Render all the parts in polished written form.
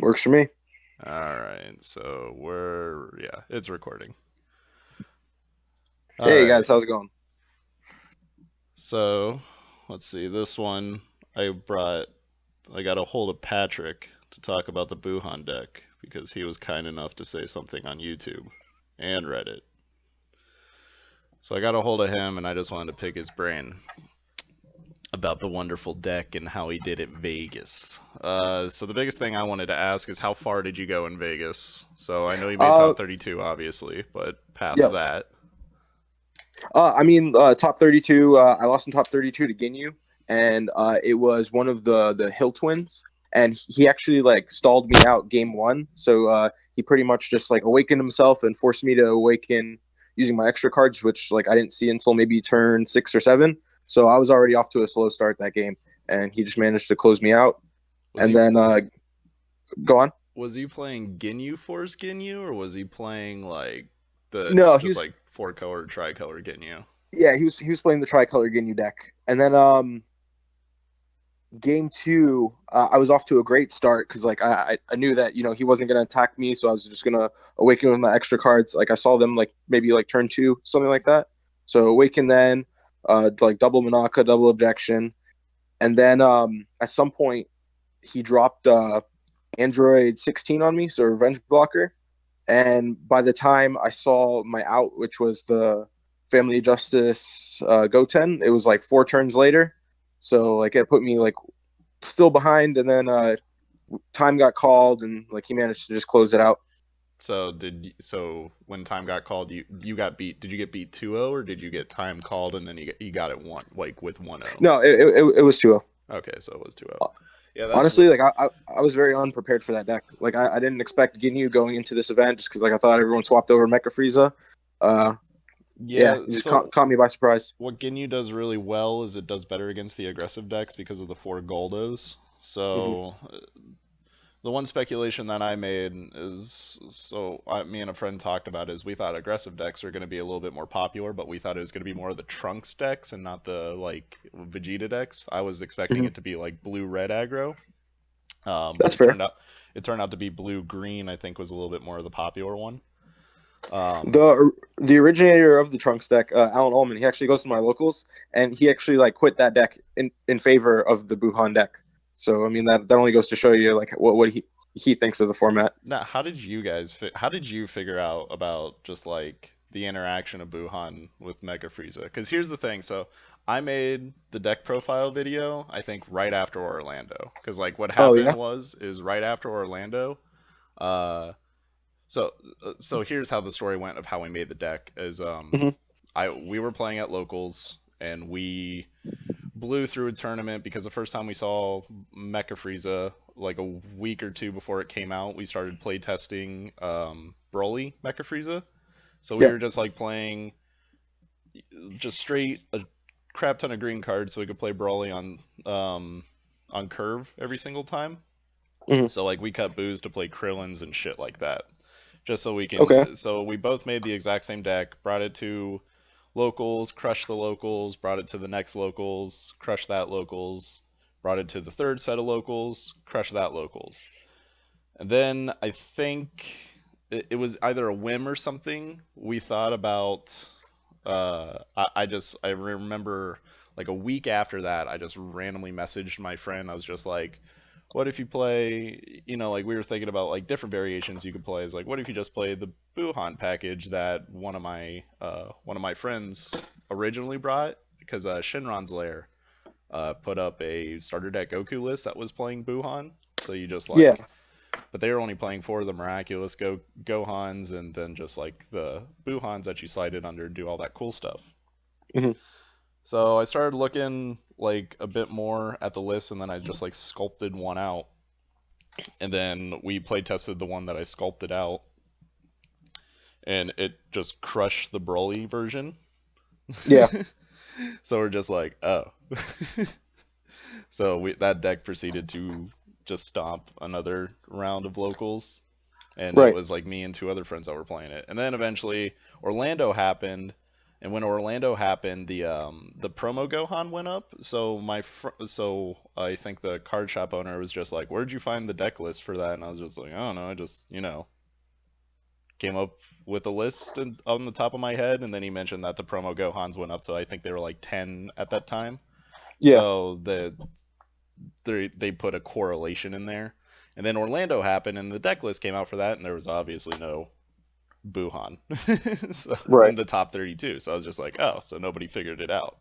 Works for me. All right, so yeah, it's recording. All Hey right, guys, how's it going? so let's see. This one I got a hold of Patrick to talk about the Buhan deck because he was kind enough to say something on YouTube and Reddit. So I got a hold of him and I just wanted to pick his brain about the wonderful deck and how he did at Vegas. So the biggest thing I wanted to ask is how far did you go in Vegas? So I know you made Uh, top 32, obviously, but past yeah. that. Top 32. I lost in top 32 to Ginyu, and it was one of the Hill twins, and he actually like stalled me out game one. So he pretty much just like awakened himself and forced me to awaken using my extra cards, which like I didn't see until maybe turn 6 or 7. So I was already off to a slow start that game, and he just managed to close me out. Was And he then go on. was he playing Ginyu Force Ginyu or was he playing like the No, he just was like four color tricolor Ginyu? yeah he was playing the tricolor Ginyu deck, and then game two, I was off to a great start because like I knew that he wasn't gonna attack me, so I was just gonna awaken with my extra cards. Like I saw them like maybe like turn two, something like that. So awaken then, like double Manaka, double objection, and then at some point he dropped Android 16 on me, so revenge blocker. And by the time I saw my out, which was the Family Justice Goten, it was like 4 turns later. So like it put me like still behind, and then time got called, and like he managed to just close it out. So when time got called, you got beat. Did you get beat 2-0 or did you get time called and then you got it one like with 1-0? No, it was 2-0. Okay, so it was 2-0. Yeah, Honestly, like I was very unprepared for that deck. Like I didn't expect Ginyu going into this event just because like I thought everyone swapped over Mecha Frieza. Uh, yeah, yeah. it just So caught me by surprise. what Ginyu does really well is it does better against the aggressive decks because of the four Goldos. Hmm. So the one speculation that I made is me and a friend talked about is we thought aggressive decks are going to be a little bit more popular, but we thought it was going to be more of the Trunks decks and not the like Vegeta decks. I was expecting Hmm. it to be like blue red aggro, but That's fair. it turned out to be blue green. I think was a little bit more of the popular one. Um, The originator of the Trunks deck, Alan Ullman, he actually goes to my locals, and he actually like quit that deck in favor of the Buhan deck. So I mean that only goes to show you like what he thinks of the format. Now, how did you figure out about just like the interaction of Buhan with Mega Frieza? Because here's the thing, so I made the deck profile video, I think right after Orlando. Because like what Oh happened yeah. is right after Orlando, uh, so so here's how the story went of how we made the deck is Hmm. I we were playing at locals and we blew through a tournament because the first time we saw Mecha Frieza, like a week or two before it came out, we started playtesting Broly Mecha Frieza. So we Yeah. were just like playing just straight a crap ton of green cards so we could play Broly on curve every single time. Hmm. So like we cut booze to play Krillins and shit like that. Just so we Okay. can so we both made the exact same deck, brought it to locals, crushed the locals, brought it to the next locals, crushed that locals, brought it to the third set of locals, crushed that locals. And then I think it was either a whim or something. We thought about I remember like a week after that, I just randomly messaged my friend. I was just like, what if you play, like we were thinking about like different variations you could play. Is like, what if you just play the Buhan package that one of my friends originally brought because Shinron's Lair put up a starter deck Goku list that was playing Buhan. So you just Yeah. like, but they were only playing for the miraculous Gohans and then just like the Buhans that you slide it under and do all that cool stuff. Hmm. So I started looking like a bit more at the list and then I just like sculpted one out. And then we play tested the one that I sculpted out and it just crushed the Broly version. Yeah. So we're just like, oh. So that deck proceeded to just stomp another round of locals and it Right. was like me and two other friends that were playing it. And then eventually Orlando happened And when Orlando happened, the promo Gohan went up. So so I think the card shop owner was just like, "Where'd you find the deck list for that?" And I was just like, "I don't know. I just came up with a list on the top of my head." And then he mentioned that the promo Gohans went up, so I think they were like 10 at that time. Yeah. So they put a correlation in there. And then Orlando happened, and the deck list came out for that, and there was obviously no Buhan so, Right. in the top 32. So I was just like, oh, so nobody figured it out.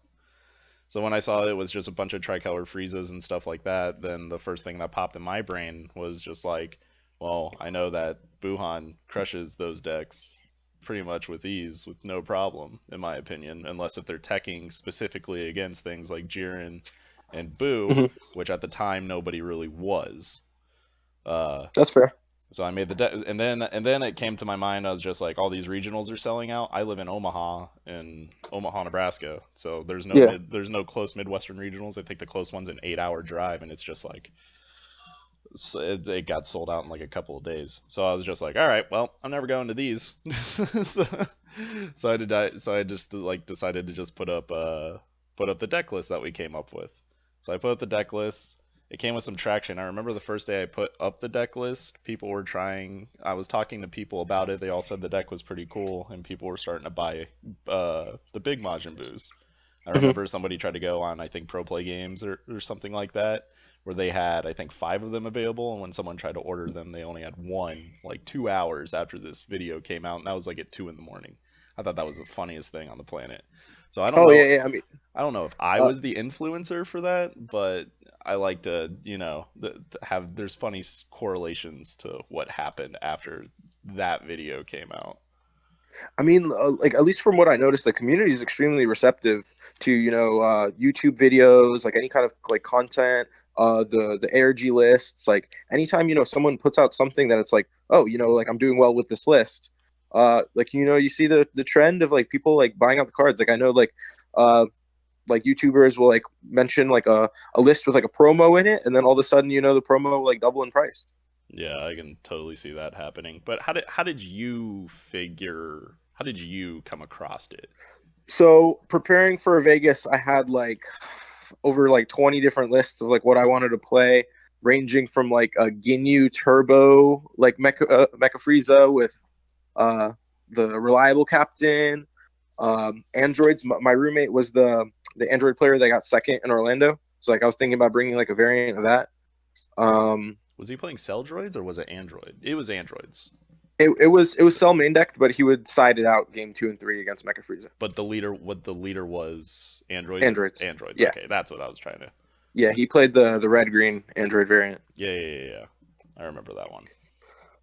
So when I saw it was just a bunch of tricolor freezes and stuff like that, then the first thing that popped in my brain was just like, well, I know that Buhan crushes those decks pretty much with ease, with no problem, in my opinion, unless if they're teching specifically against things like Jiren and Boo, Hmm. which at the time nobody really was. Uh, That's fair. so I made the deck, and then it came to my mind. I was just like, all these regionals are selling out. I live in Omaha, Nebraska. So Yeah. there's no close Midwestern regionals. I think the close one's an 8-hour drive, and it's just like it got sold out in like a couple of days. So I was just like, all right, well, I'm never going to these. so, so I just like decided to just put up the deck list that we came up with. So I put up the deck list. It came with some traction. I remember the first day I put up the deck list, people were trying. I was talking to people about it. They all said the deck was pretty cool, and people were starting to buy the big Majin Boos. I Hmm. remember somebody tried to go on, I think, Pro Play Games or something like that, where they had, I think, 5 of them available, and when someone tried to order them, they only had one, like 2 hours after this video came out, and that was like at 2 in the morning. I thought that was the funniest thing on the planet. So Oh yeah, yeah. I mean, I don't know if I uh, was the influencer for that, but I like to, have there's funny correlations to what happened after that video came out. like at least from what I noticed, the community is extremely receptive to YouTube videos, like any kind of like content, the ARG lists. Like anytime someone puts out something that it's like, oh, like I'm doing well with this list. Like you see the trend of like people like buying out the cards. Like I know uh like YouTubers will like mention like a list with like a promo in it, and then all of a sudden the promo will, like double in price. Yeah, I can totally see that happening. But how did you come across it? So preparing for Vegas, I had like over like 20 different lists of like what I wanted to play, ranging from like a Ginyu Turbo, like Mecha Frieza with uh, the reliable captain. Androids. My roommate was the Android player that got second in Orlando. So like I was thinking about bringing like a variant of that. Um, Was he playing Cell Droids or was it Android? It was Androids. it was Cell main decked, but he would side it out game 2 and 3 against Mecha Frieza. But what the leader was Androids or Androids. Androids. Yeah. Okay, that's what I was trying to. Yeah, he played the red green Android variant. Yeah. I remember that one.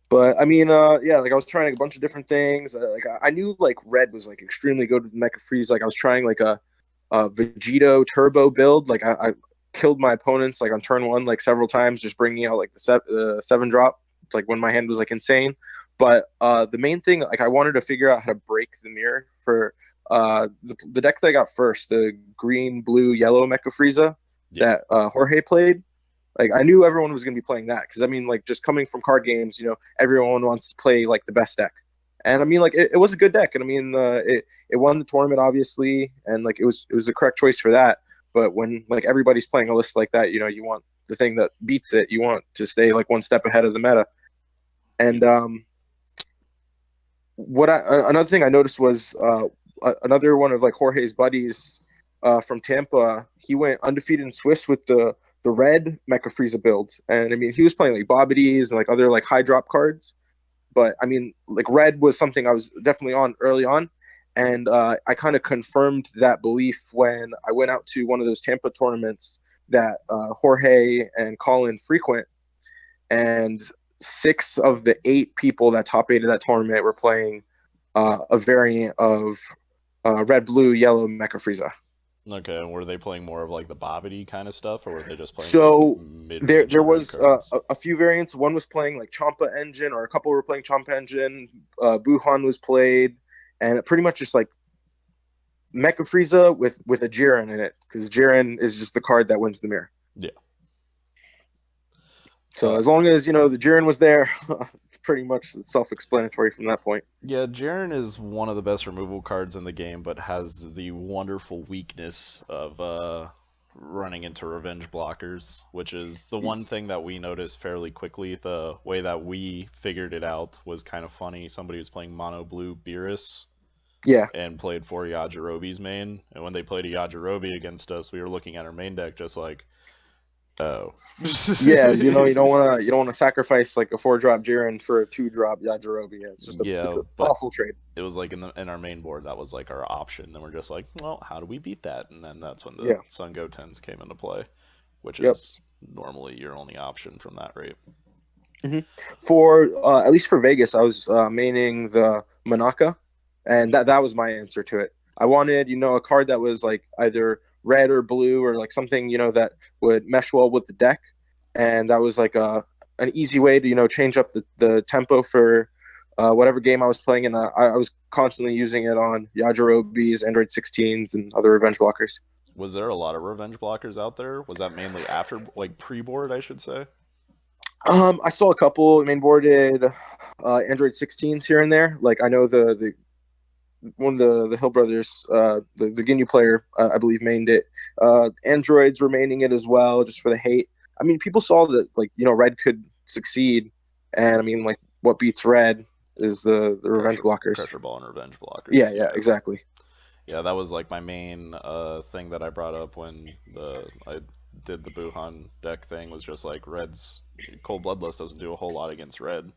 But I mean, yeah, like I was trying a bunch of different things. Like I knew like red was like extremely good with Mecha Freeze. Like I was trying like a Vegito Turbo build. Like I killed my opponents like on turn one like several times, just bringing out like the 7 drop. It's like when my hand was like insane. But the main thing, like I wanted to figure out how to break the mirror for the deck that I got first, the green, blue, yellow Mecha Frieza Yeah. that Jorge played. Like I knew everyone was going to be playing that because I mean, like just coming from card games, everyone wants to play like the best deck, and I mean, like it was a good deck, and I mean, it won the tournament obviously, and like it was the correct choice for that. But when like everybody's playing a list like that, you want the thing that beats it. You want to stay like one step ahead of the meta. And another thing I noticed was another one of like Jorge's buddies from Tampa. He went undefeated in Swiss with the red Mecha Frieza build, and I mean he was playing like Bobbities and like other like high drop cards. But I mean, like red was something I was definitely on early on, and I kind of confirmed that belief when I went out to one of those Tampa tournaments that Jorge and Colin frequent, and 6 of the 8 people that top 8 of that tournament were playing a variant of red, blue, yellow Mecha Frieza. Okay, and were they playing more of like the Bobbity kind of stuff, or were they just playing like So mid-range there red was cards? a few variants. One was playing like Champa Engine, or a couple were playing Champa Engine. Buhan was played, and it pretty much just like Mecha Frieza with a Jiren in it, because Jiren is just the card that wins the mirror. Yeah. So Uh, as long as the Jiren was there, pretty much self-explanatory from that point. yeah, Jaren is one of the best removal cards in the game, but has the wonderful weakness of running into revenge blockers, which is the one thing that we noticed fairly quickly. The way that we figured it out was kind of funny. Somebody was playing mono blue Beerus Yeah, and played for Yajirobe's main, and when they played a Yajirobe against us, we were looking at our main deck just like, oh. yeah. You don't want to sacrifice like a 4-drop Jiren for a 2-drop Yajirobe. Yeah, it's Yeah, an but awful trade. it was like in our main board that was like our option. Then we're just like, well, how do we beat that? And then that's when the Yeah. Sun Gotenks came into play, which Yep. is normally your only option from that rate. hmm For at least for Vegas, I was maining the Manaka, and that was my answer to it. I wanted a card that was like either red or blue or like something that would mesh well with the deck, and that was like an easy way to change up the tempo for whatever game I was playing, and I was constantly using it on Yajirobe's, Android 16s, and other revenge blockers. Was there a lot of revenge blockers out there? Was that mainly after, like pre-board, I should say? I saw a couple mainboarded Android 16s here and there. Like I know the one of the Hill brothers, the Ginyu player, I believe, mained it. Androids were maining it as well, just for the hate. I mean, people saw that like Red could succeed, and I mean, like what beats Red is the revenge blockers. Pressure ball and revenge Yeah, blockers. yeah, Yeah, exactly. yeah, that was like my main thing that I brought up when the I did the Buhan deck thing was just like Red's Cold Bloodlust doesn't do a whole lot against Red,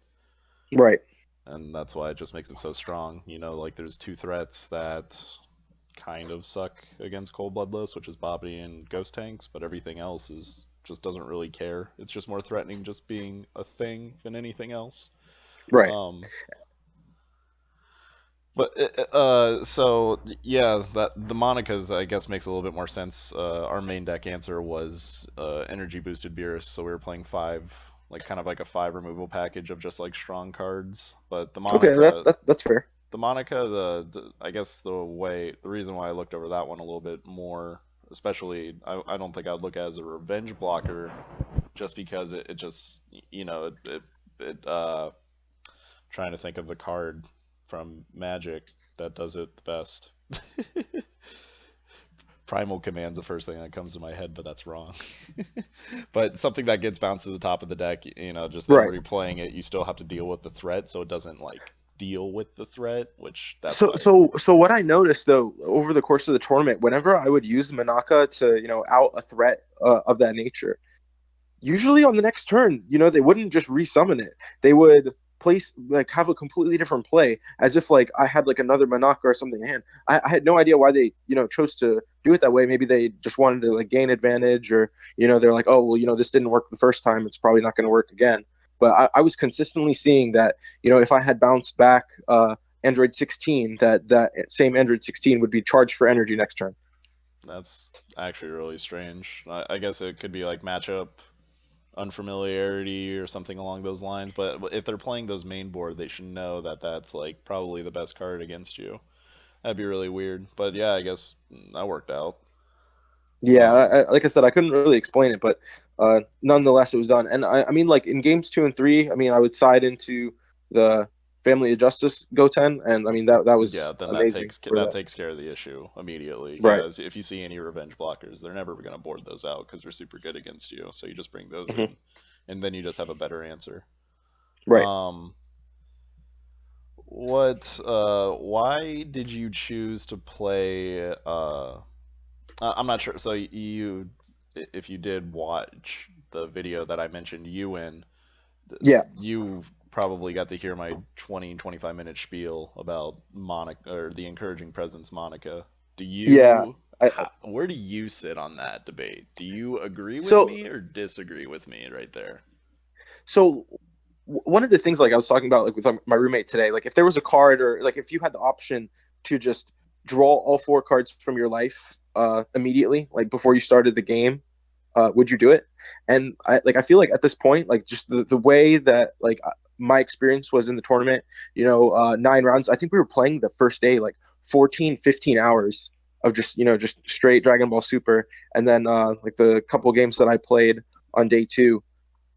Right, and that's why it just makes it so strong. Like there's two threats that kind of suck against Cold Bloodlust, which is Bobby and Ghost Tanks, but everything else is just doesn't really care. It's just more threatening just being a thing than anything else. right. Um, but so yeah, that the Monica's I guess makes a little bit more sense. Our main deck answer was energy boosted Beerus, so we were playing five, like kind of like a five removal package of just like strong cards. But Okay, that's fair. The Monica, I guess the reason why I looked over that one a little bit more, especially I don't think I'd look at it as a revenge blocker, just because it just it trying to think of the card from Magic that does it the best. Primal Command's the first thing that comes to my head, but that's wrong. But something that gets bounced to the top of the deck, just then Right. replaying it, you still have to deal with the threat, so it doesn't like deal with the threat, which that's So why. so so what I noticed though over the course of the tournament, whenever I would use Manaka to out a threat of that nature, usually on the next turn, they wouldn't just resummon it. They would place like have a completely different play, as if like I had like another Manaka or something in hand. I had no idea why they chose to do it that way. Maybe they just wanted to like gain advantage, or they're like, oh well, this didn't work the first time, it's probably not going to work again. But I was consistently seeing that if I had bounced back Android 16, that same Android 16 would be charged for energy next turn. That's actually really strange. I guess it could be like matchup unfamiliarity or something along those lines. But if they're playing those main board, they should know that that's like probably the best card against you. That'd be really weird. But yeah, I guess that worked out. Yeah, Um, like I said, I couldn't really explain it, but nonetheless, it was done. And I mean, like in games 2 and 3, I mean, I would side into the Family of Justice Goten, and I mean that yeah, was then amazing for that that. takes care of the issue immediately. Right. Yeah, if you see any revenge blockers, they're never gonna board those out because they're super good against you. So you just bring those hmm in, and then you just have a better answer. Right. Um, why did you choose to play I'm not sure. So if you did watch the video that I mentioned you in, Yeah. you probably got to hear my 20-25 minute spiel about Monica or the encouraging presence Monica. Yeah. Where do you sit on that debate? Do you agree with So me or disagree with me right there? so one of the things like I was talking about like with my roommate today, like if there was a card or like if you had the option to just draw all 4 cards from your life immediately, like before you started the game, would you do it? And I feel like at this point, like just the way that like my experience was in the tournament, 9 rounds. I think we were playing the first day like 14, 15 hours of just straight Dragon Ball Super, and then like the couple games that I played on day 2.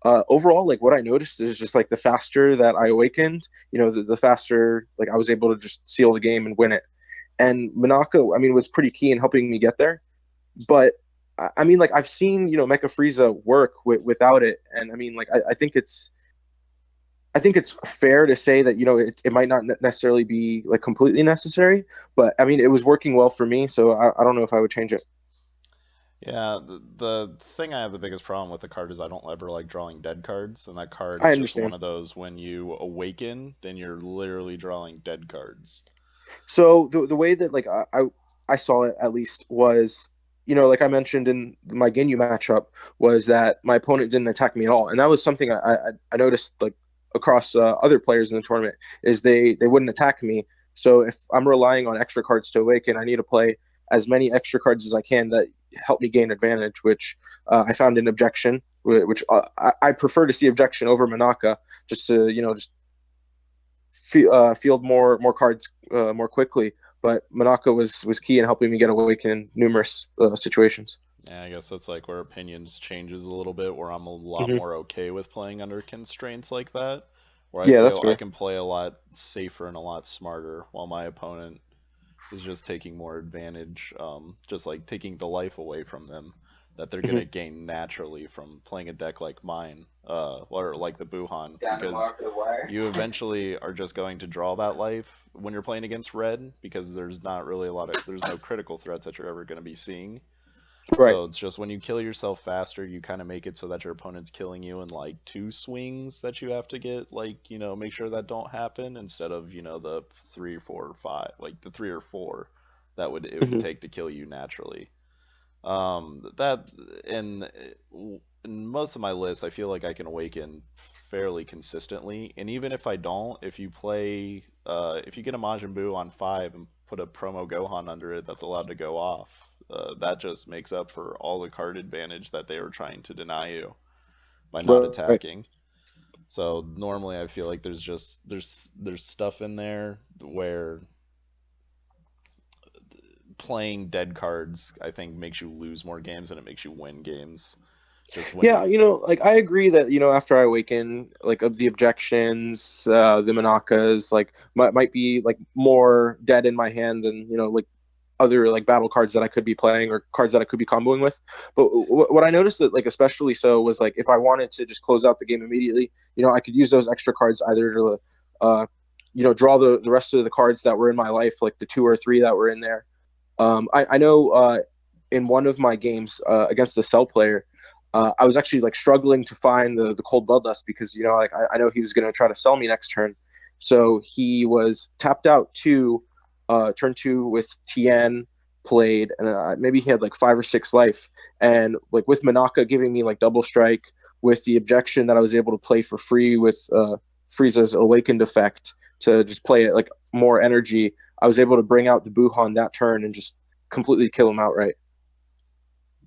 overall, like what I noticed is just like the faster that I awakened, the faster like I was able to just seal the game and win it. And Monaco, I mean, was pretty key in helping me get there. But I mean, like I've seen Mecha Frieza work without it, and I mean, like I think it's fair to say that it might not necessarily be like completely necessary, but I mean, it was working well for me, so I don't know if I would change it. Yeah, the thing I have the biggest problem with the card is I don't ever like drawing dead cards, and that card I is just one understand. of those when you awaken, then you're literally drawing dead cards. So the way that like I saw it at least was, like I mentioned in my Ginyu matchup, was that my opponent didn't attack me at all, and that was something I noticed like across other players in the tournament is they wouldn't attack me. So if I'm relying on extra cards to awaken, I need to play as many extra cards as I can that help me gain advantage, which I found in objection, which I prefer to see objection over Manaka, just to just field more cards more quickly. But Monaco was key in helping me get awake in numerous situations. Yeah, I guess that's like where opinions changes a little bit, where I'm a lot Hmm. more okay with playing under constraints like that, where I Yeah, that's feel I fair. can play a lot safer and a lot smarter, while my opponent is just taking more advantage, just like taking the life away from them that they're gonna Hmm. gain naturally from playing a deck like mine, or like the Buhan, because you eventually are just going to draw that life when you're playing against red, because there's not really there's no critical threats that you're ever going to be seeing. Right. So it's just when you kill yourself faster, you kind of make it so that your opponent's killing you in like two swings that you have to get, like, make sure that don't happen instead of, the three, four, or five, like the three or four that it would Hmm. take to kill you naturally. That in in most of my lists, I feel like I can awaken fairly consistently, and even if I don't, if you get a Majin Buu on 5 and put a promo Gohan under it that's allowed to go off, that just makes up for all the card advantage that they were trying to deny you by not Right. attacking. So normally I feel like there's stuff in there where playing dead cards I think makes you lose more games than it makes you win games. Just when Yeah, you like I agree that after I awaken, like of the objections, the Monakas, like might be like more dead in my hand than like other like battle cards that I could be playing or cards that I could be comboing with. But what I noticed that like especially so was like if I wanted to just close out the game immediately, I could use those extra cards either to draw the rest of the cards that were in my life, like the two or three that were in there. I know in one of my games against the Cell player, I was actually like struggling to find the cold bloodlust because like I know he was going to try to sell me next turn, so he was tapped out to turn two with Tien played, and maybe he had like 5 or 6 life, and like with Manaka giving me like double strike with the objection that I was able to play for free with Frieza's awakened effect to just play it like more energy. I was able to bring out the Buhan that turn and just completely kill him outright.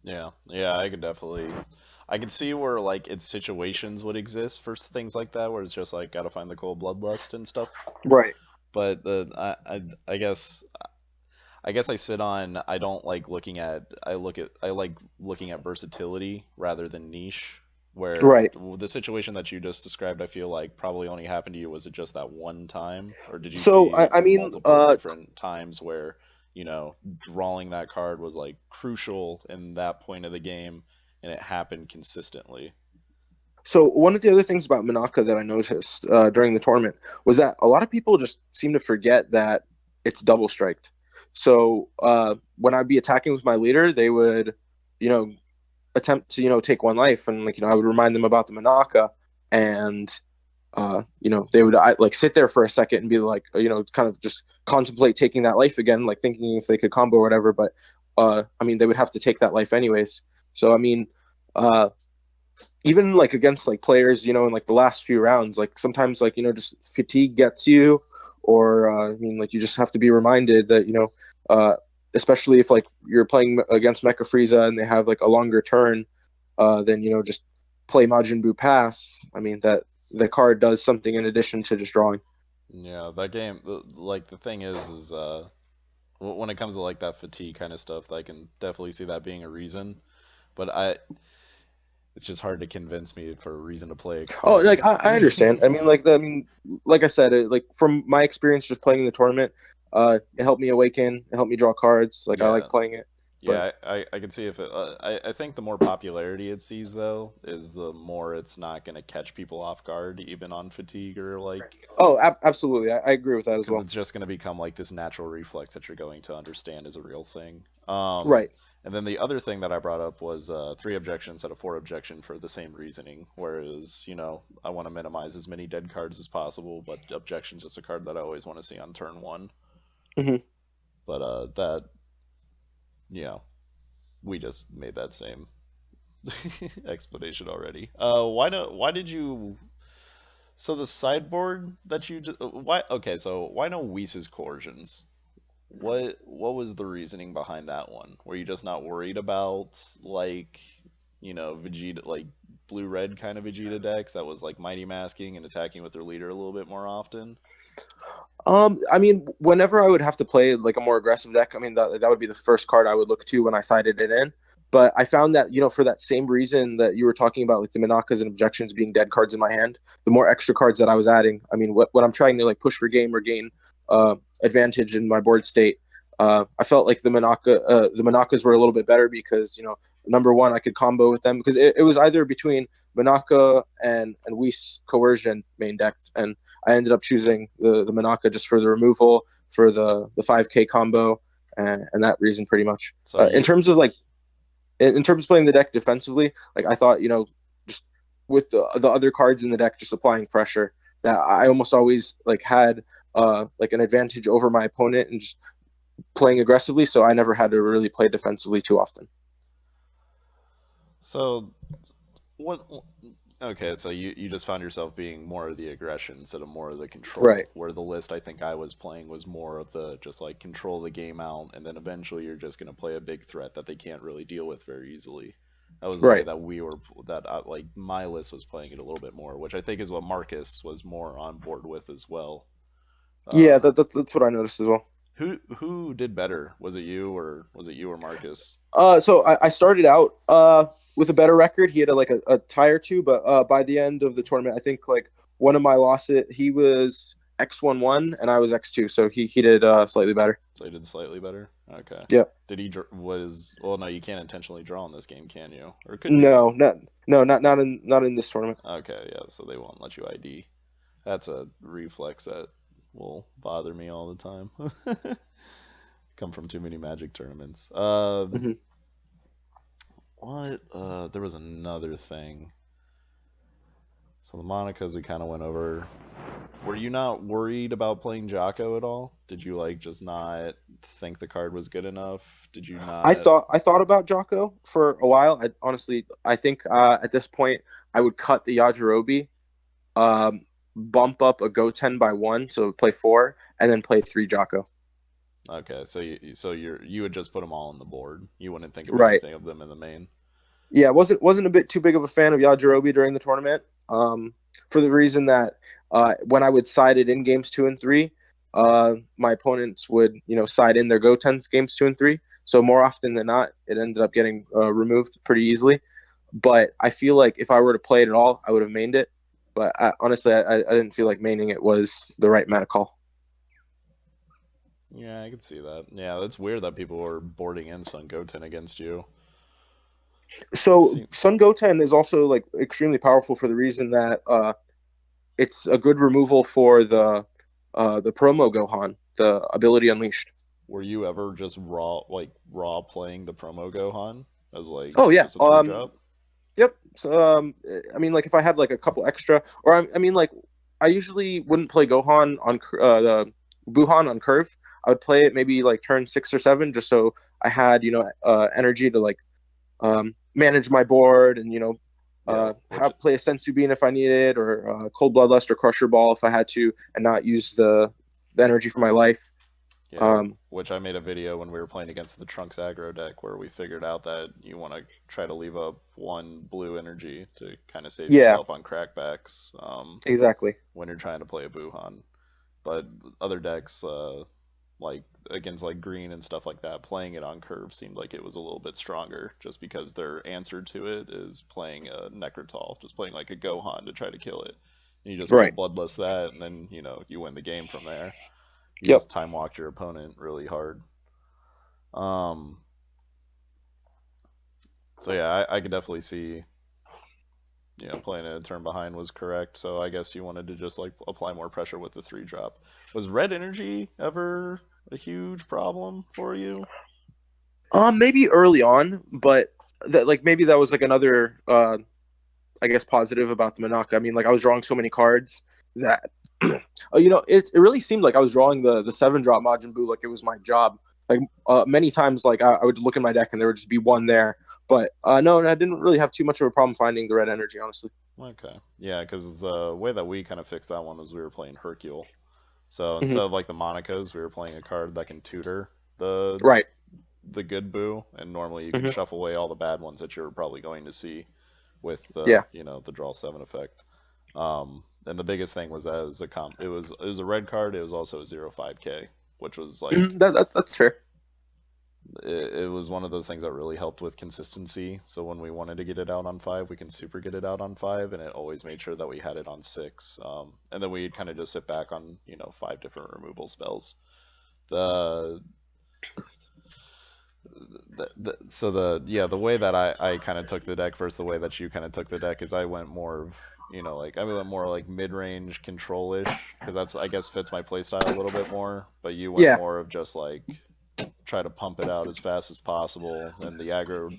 Yeah, yeah, I could see where like its situations would exist for things like that, where it's just like gotta find the cold bloodlust and stuff. Right. But I guess I sit on I don't like looking at I like looking at versatility rather than niche. Where Right. the situation that you just described, I feel like probably only happened to you. Was it just that one time, or did you So see I mean, multiple different times where drawing that card was like crucial in that point of the game, and it happened consistently? so one of the other things about Minaka that I noticed during the tournament was that a lot of people just seem to forget that it's double striked. So when I'd be attacking with my leader, they would, you know, attempt to take one life, and like I would remind them about the Minaka, and they would like sit there for a second and be like, kind of just contemplate taking that life again, like thinking if they could combo or whatever. But I mean, they would have to take that life anyways. So I mean, uh, even like against like players, in like the last few rounds, like sometimes like just fatigue gets you, or I mean, like you just have to be reminded that especially if like you're playing against Mecha Frieza and they have like a longer turn, then just play Majin Buu Pass. I mean that the card does something in addition to just drawing. Yeah, that game, like the thing is when it comes to like that fatigue kind of stuff, I can definitely see that being a reason. But it's just hard to convince me for a reason to play a Oh, card. like I understand. I mean, like I said, like from my experience just playing in the tournament, it helped me awaken, it helped me draw cards. Like I Yeah, like playing it, but yeah, I can see if it. I think the more popularity it sees though, is the more it's not gonna catch people off guard, even on fatigue or like, oh, absolutely, I agree with that as because well. it's just gonna become like this natural reflex that you're going to understand is a real thing. Right. And then the other thing that I brought up was three objection instead of four objection for the same reasoning. Whereas, I want to minimize as many dead cards as possible, but objection's just a card that I always want to see on turn one. Hmm. But that, you know, we just made that same explanation already. Why did you? So the sideboard that you just why? Okay, so why no Whis' coercions? What was the reasoning behind that one? Were you just not worried about like, Vegeta, like blue red kind of Vegeta decks that was like mighty masking and attacking with their leader a little bit more often? I mean, whenever I would have to play like a more aggressive deck, I mean that would be the first card I would look to when I sided it in. But I found that for that same reason that you were talking about, like the Minakas and objections being dead cards in my hand, the more extra cards that I was adding. I mean, what I'm trying to like push for game or gain advantage in my board state. I felt like the Minakas were a little bit better because number one I could combo with them because it was either between Minaka and Whis coercion main deck, and I ended up choosing the Manaka just for the removal for the 5K combo and that reason pretty much. So In you terms of like in terms of playing the deck defensively, like I thought just with the other cards in the deck just applying pressure that I almost always like had like an advantage over my opponent and just playing aggressively, so I never had to really play defensively too often. so what? Okay, so you just found yourself being more of the aggression instead of more of the Right, control, where the list I think I was playing was more of the just like control the game out, and then eventually you're just gonna play a big threat that they can't really deal with very easily. That was the way right. that we were that like my list was playing it a little bit more, which I think is what Marcus was more on board with as well. Yeah, Uh, that's what I noticed as well. who did better? Was it you or Marcus? So I started out with a better record. He had a tie or two, but by the end of the tournament, I think like one of my losses, he was X11 and I was X2, so he did slightly better. So he did slightly better. Okay. Yeah. Did he well? No, you can't intentionally draw in this game, can you? Or could you? No, not in this tournament. Okay, yeah. So they won't let you ID. That's a reflex that will bother me all the time. Come from too many Magic tournaments. Hmm. What? There was another thing. So the Monicas we kind of went over. Were you not worried about playing Jocko at all? Did you like just not think the card was good enough? Did you not? I thought about Jocko for a while. I think at this point I would cut the Yajirobe, um, bump up a Goten by one, so play four, and then play three Jocko. Okay, you would just put them all on the board. You wouldn't think of Right. anything of them in the main. Yeah, wasn't a bit too big of a fan of Yajirobe during the tournament. For the reason that when I would side it in games two and three, my opponents would side in their Goten's games two and three. So more often than not, it ended up getting removed pretty easily. But I feel like if I were to play it at all, I would have mained it. But honestly, I didn't feel like maining it was the right mana call. Yeah, I could see that. Yeah, that's weird that people were boarding in Sun Goten against you. So See, Sun Goten is also like extremely powerful for the reason that it's a good removal for the promo Gohan, the ability unleashed. were you ever just raw playing the promo Gohan as like Oh yeah. just a three drop? Yep. So I mean, like if I had like a couple extra, or I mean, like I usually wouldn't play Gohan on the Buhan on curve. I would play it maybe like turn six or seven, just so I had energy to like manage my board and Yeah, which have play a Sensu Bean if I needed, or Cold Bloodlust or Crusher Ball if I had to, and not use the energy for my life. yeah, Um, which I made a video when we were playing against the Trunks aggro deck where we figured out that you want to try to leave up one blue energy to kind of save yeah, yourself on crackbacks exactly. when you're trying to play a Buhan. But other decks, like against like green and stuff like that, playing it on curve seemed like it was a little bit stronger, just because their answer to it is playing a Necrotal, just playing like a Gohan to try to kill it. And you just full Right. bloodless that, and then you win the game from there. You Yep. just time walked your opponent really hard. Um, so yeah, I could definitely see playing it a turn behind was correct. So I guess you wanted to just like apply more pressure with the 3-drop. Was red energy ever a huge problem for you? Maybe early on, but that like maybe that was like another I guess positive about the Monaka. I mean, like I was drawing so many cards that it really seemed like I was drawing the 7-drop Majin Buu like it was my job. Like many times, like I would look in my deck and there would just be one there. But no, I didn't really have too much of a problem finding the red energy, honestly. Okay. Yeah, because the way that we kind of fixed that one was we were playing Hercule. So Hmm. instead of like the Monicas, we were playing a card that can tutor the Right. the good Boo, and normally you can Hmm. shuffle away all the bad ones that you're probably going to see with the Yeah. the draw 7 effect. And the biggest thing was that it was a red card. It was also a 0/5K, which was like That's fair. it was one of those things that really helped with consistency. So when we wanted to get it out on 5, we can super get it out on 5, and it always made sure that we had it on 6. And then we'd kind of just sit back on 5 different removal spells. The the way that I kind of took the deck versus the way that you kind of took the deck is I went more of like I went more like mid-range control-ish, because that's I guess fits my playstyle a little bit more, but you went Yeah. more of just like try to pump it out as fast as possible. And the aggro,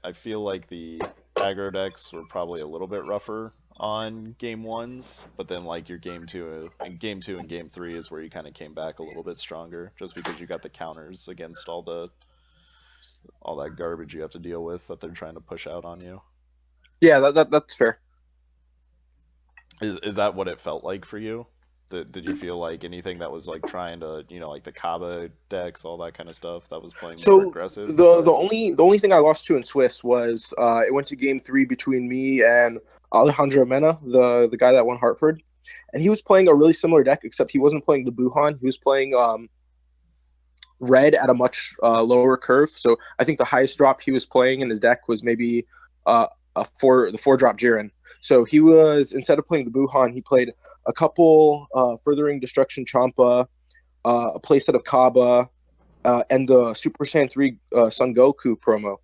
I feel like the aggro decks were probably a little bit rougher on game ones, but then like your game two and game three is where you kind of came back a little bit stronger, just because you got the counters against all that garbage you have to deal with that they're trying to push out on you. Yeah. That's fair. Is that what it felt like for you? Did you feel like anything that was like trying to, like the Kaba decks, all that kind of stuff that was playing more So aggressive? the only thing I lost to in Swiss was it went to game three between me and Alejandro Mena, the guy that won Hartford, and he was playing a really similar deck, except he wasn't playing the Buhan. He was playing red at a much lower curve. So I think the highest drop he was playing in his deck was maybe the 4-drop Jiren. So he was, instead of playing the Buhan, he played a couple Furthering Destruction Champa, a playset of Kaba, and the Super Saiyan 3 Son Goku promo.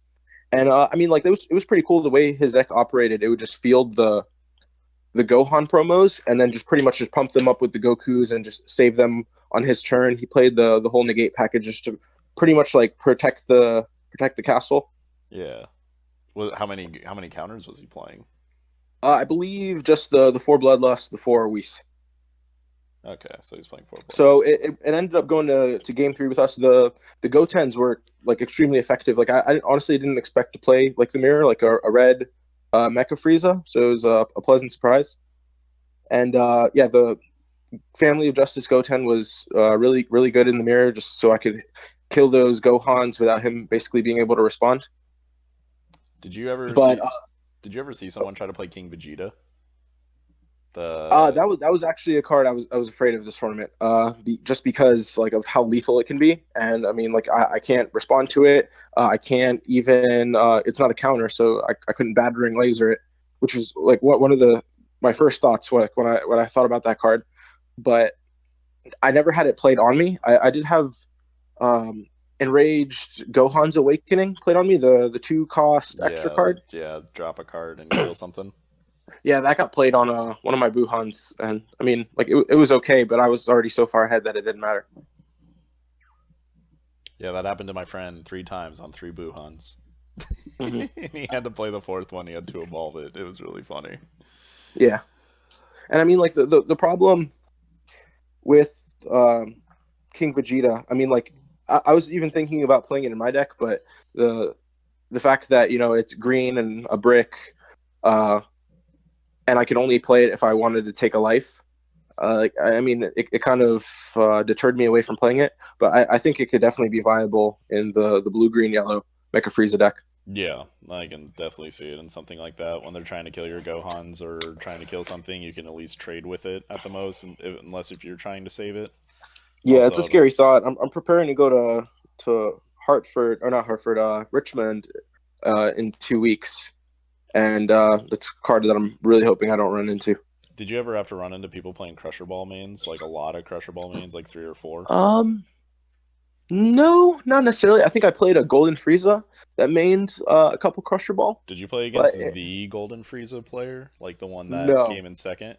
And I mean, like it was pretty cool the way his deck operated. It would just field the Gohan promos and then just pretty much just pump them up with the Gokus and just save them on his turn. He played the whole negate package just to pretty much like protect the castle. Yeah. Well, how many counters was he playing? I believe just the 4 Bloodlust, the 4 Whis. Okay, so he's playing four So bloodlust. it ended up going to game three with us. The Gotens were like extremely effective. Like I honestly didn't expect to play like the mirror, like a red Mecha Frieza. So it was a pleasant surprise. And yeah, the Family of Justice Goten was really really good in the mirror, just so I could kill those Gohans without him basically being able to respond. Did you ever But see did you ever see someone try to play King Vegeta? The that was actually a card I was afraid of this tournament. Just because like of how lethal it can be, and I mean like I can't respond to it. I can't even. It's not a counter, so I couldn't battering laser it, which was like one of the my first thoughts when I thought about that card. But I never had it played on me. I did have um, Enraged Gohan's Awakening played on me, the 2 cost extra card. yeah, drop a card and kill something. Yeah, that got played on one of my Buhans, and I mean, like it was okay, but I was already so far ahead that it didn't matter. Yeah, that happened to my friend 3 times on 3 Buhans. Hmm. And he had to play the fourth one. He had to evolve it. It was really funny. Yeah, and I mean, like the problem with King Vegeta, I mean, like I was even thinking about playing it in my deck, but the the fact that it's green and a brick, uh, and I can only play it if I wanted to take a life. Like I mean, it kind of deterred me away from playing it, but I think it could definitely be viable in the blue, green, yellow Mecha Frieza deck. Yeah, I can definitely see it in something like that. When they're trying to kill your Gohans or trying to kill something, you can at least trade with it at the most, unless if you're trying to save it. Yeah, it's a Also, scary thought. I'm preparing to go to Hartford or not Hartford, Richmond, in 2 weeks, and that's a card that I'm really hoping I don't run into. did you ever have to run into people playing Crusher Ball mains, like a lot of Crusher Ball mains, like three or four? Um, no, not necessarily. I think I played a Golden Frieza that mained a couple Crusher Ball, Did you play but against the Golden Frieza player, like the one that no, came in second?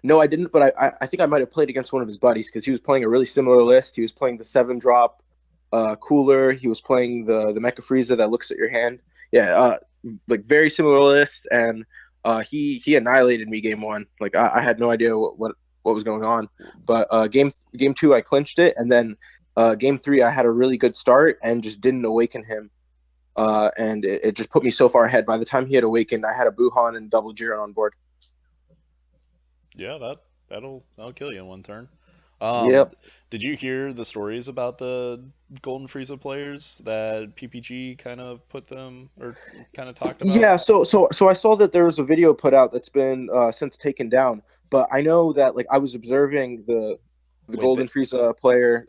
no, I didn't. But I think I might have played against one of his buddies because he was playing a really similar list. He was playing the 7 drop cooler. He was playing the Mecha Frieza that looks at your hand. Yeah, like very similar list, and he annihilated me game 1. Like I had no idea what was going on. But game 2 I clinched it, and then game 3 I had a really good start and just didn't awaken him. And it just put me so far ahead. By the time he had awakened, I had a Buhan and double Jiren on board. Yeah, that'll kill you in one turn. Um, Yep. did you hear the stories about the Golden Frieza players that PPG kind of put them or kind of talked about? Yeah, so I saw that there was a video put out that's been since taken down, but I know that like I was observing the Wait, Golden Frieza player,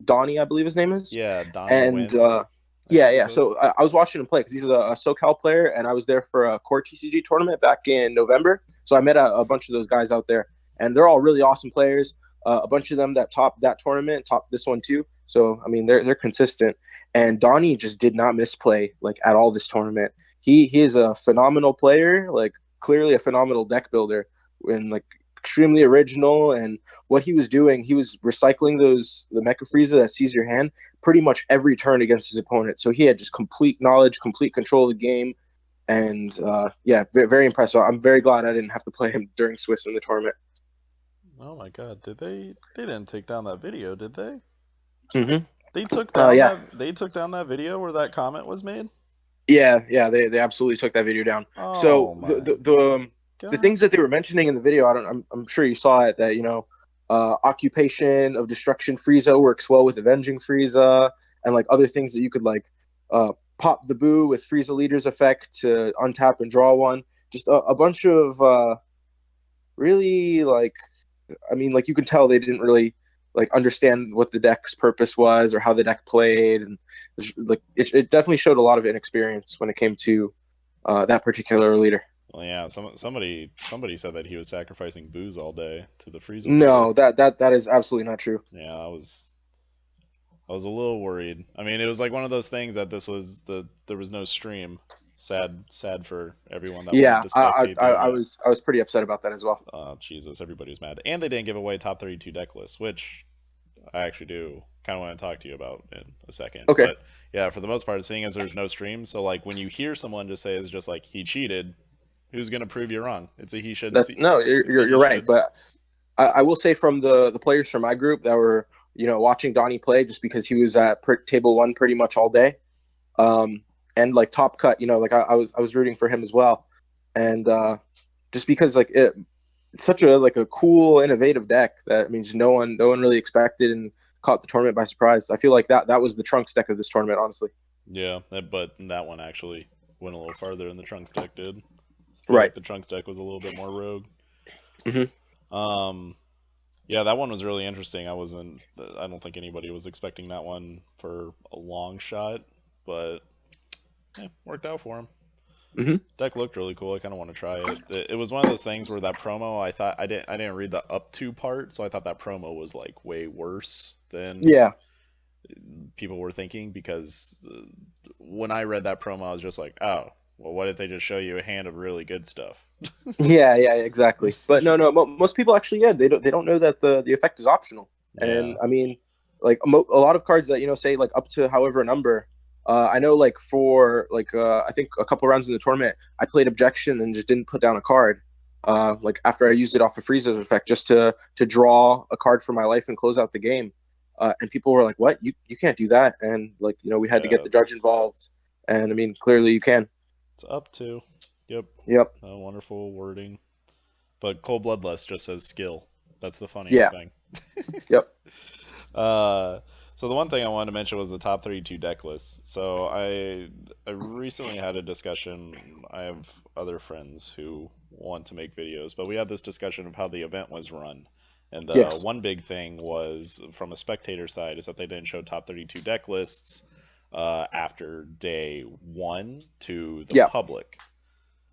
Donnie, I believe his name is, yeah, Donnie and Win, I yeah, think this yeah. was. So I was watching him play because he's a SoCal player, and I was there for a core TCG tournament back in November. So I met a bunch of those guys out there, and they're all really awesome players. A bunch of them that top that tournament, top this one too. So I mean, they're consistent, and Donnie just did not misplay like at all this tournament. He is a phenomenal player, like clearly a phenomenal deck builder, and like extremely original. And what he was doing, he was recycling the Mecha Frieza that sees your hand pretty much every turn against his opponent. So he had just complete knowledge, complete control of the game, and yeah, very, very impressive. I'm very glad I didn't have to play him during Swiss in the tournament. Oh my God, did they? They didn't take down that video, did they? Mm-hmm. They took down Yeah, that video where that comment was made? yeah, yeah. They absolutely took that video down. So Oh my the God. things that they were mentioning in the video, I'm sure you saw it. That occupation of destruction Frieza works well with avenging Frieza, and like other things that you could like pop the boo with Frieza leader's effect to untap and draw one. Just a bunch of really like, I mean, like you could tell they didn't really like understand what the deck's purpose was or how the deck played, and like it definitely showed a lot of inexperience when it came to that particular leader. Well, yeah, somebody said that he was sacrificing booze all day to the Frieza leader. No, that is absolutely not true. Yeah, I was a little worried. I mean, it was like one of those things that there was no stream. Sad for everyone that wanted Yeah, to spectate the event. I was pretty upset about that as well. Jesus, everybody was mad, and they didn't give away top 32 deck lists, which I actually do kind of want to talk to you about in a second. Okay. But yeah, for the most part, seeing as there's no stream, so like when you hear someone just say it's just like he cheated, who's gonna prove you wrong? It's a he should. That's no, It's a he you're right, should. but I will say from the players from my group that were watching Donnie play just because he was at table one pretty much all day, and like top cut, like I was rooting for him as well, and just because like it's such a like a cool innovative deck that means no one really expected and caught the tournament by surprise. I feel like that was the Trunks deck of this tournament, honestly. Yeah, but that one actually went a little farther than the Trunks deck did. I feel Right. like the Trunks deck was a little bit more rogue. Hmm. Um, yeah, that one was really interesting. I don't think anybody was expecting that one for a long shot, but yeah, worked out for him. Hmm. Deck looked really cool. I kind of want to try it. It was one of those things where that promo, I thought I didn't read the up to part, so I thought that promo was like way worse than Yeah. people were thinking because when I read that promo, I was just like, oh, well, what if they just show you a hand of really good stuff? Yeah, yeah, exactly. But no, no, most people actually, yeah, they don't know that the effect is optional. And Yeah. I mean, like a lot of cards that say like up to however number. I know like for like I think a couple rounds in the tournament, I played objection and just didn't put down a card. Like after I used it off of Frieza's effect just to draw a card for my life and close out the game. And people were like, "What? You can't do that?" And like we had to Yeah, get the judge involved. And I mean, clearly you can. it's up to. Yep. Yep. Wonderful wording. But Cold Bloodlust just says skill. That's the funniest Yeah. thing. Yep. Uh, so the one thing I wanted to mention was the top 32 deck lists. So I recently had a discussion. I have other friends who want to make videos, but we had this discussion of how the event was run. And the Yes. one big thing was from a spectator side is that they didn't show top 32 deck lists after day one to the Yeah. public.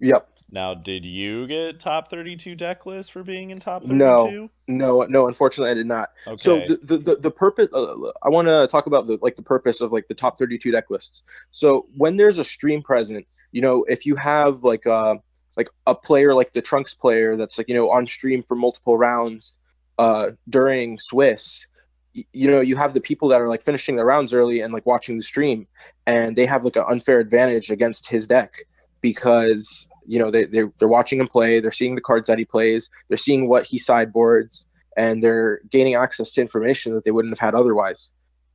Yep. Now, did you get top 32 deck lists for being in top No, 32? no. Unfortunately, I did not. So Okay. the purpose. I want to talk about the purpose of like the top 32 deck lists. So when there's a stream present, if you have like a player like the Trunks player that's like on stream for multiple rounds, during Swiss, you have the people that are like finishing the rounds early and like watching the stream, and they have like an unfair advantage against his deck because they're watching him play, they're seeing the cards that he plays, they're seeing what he sideboards, and they're gaining access to information that they wouldn't have had otherwise.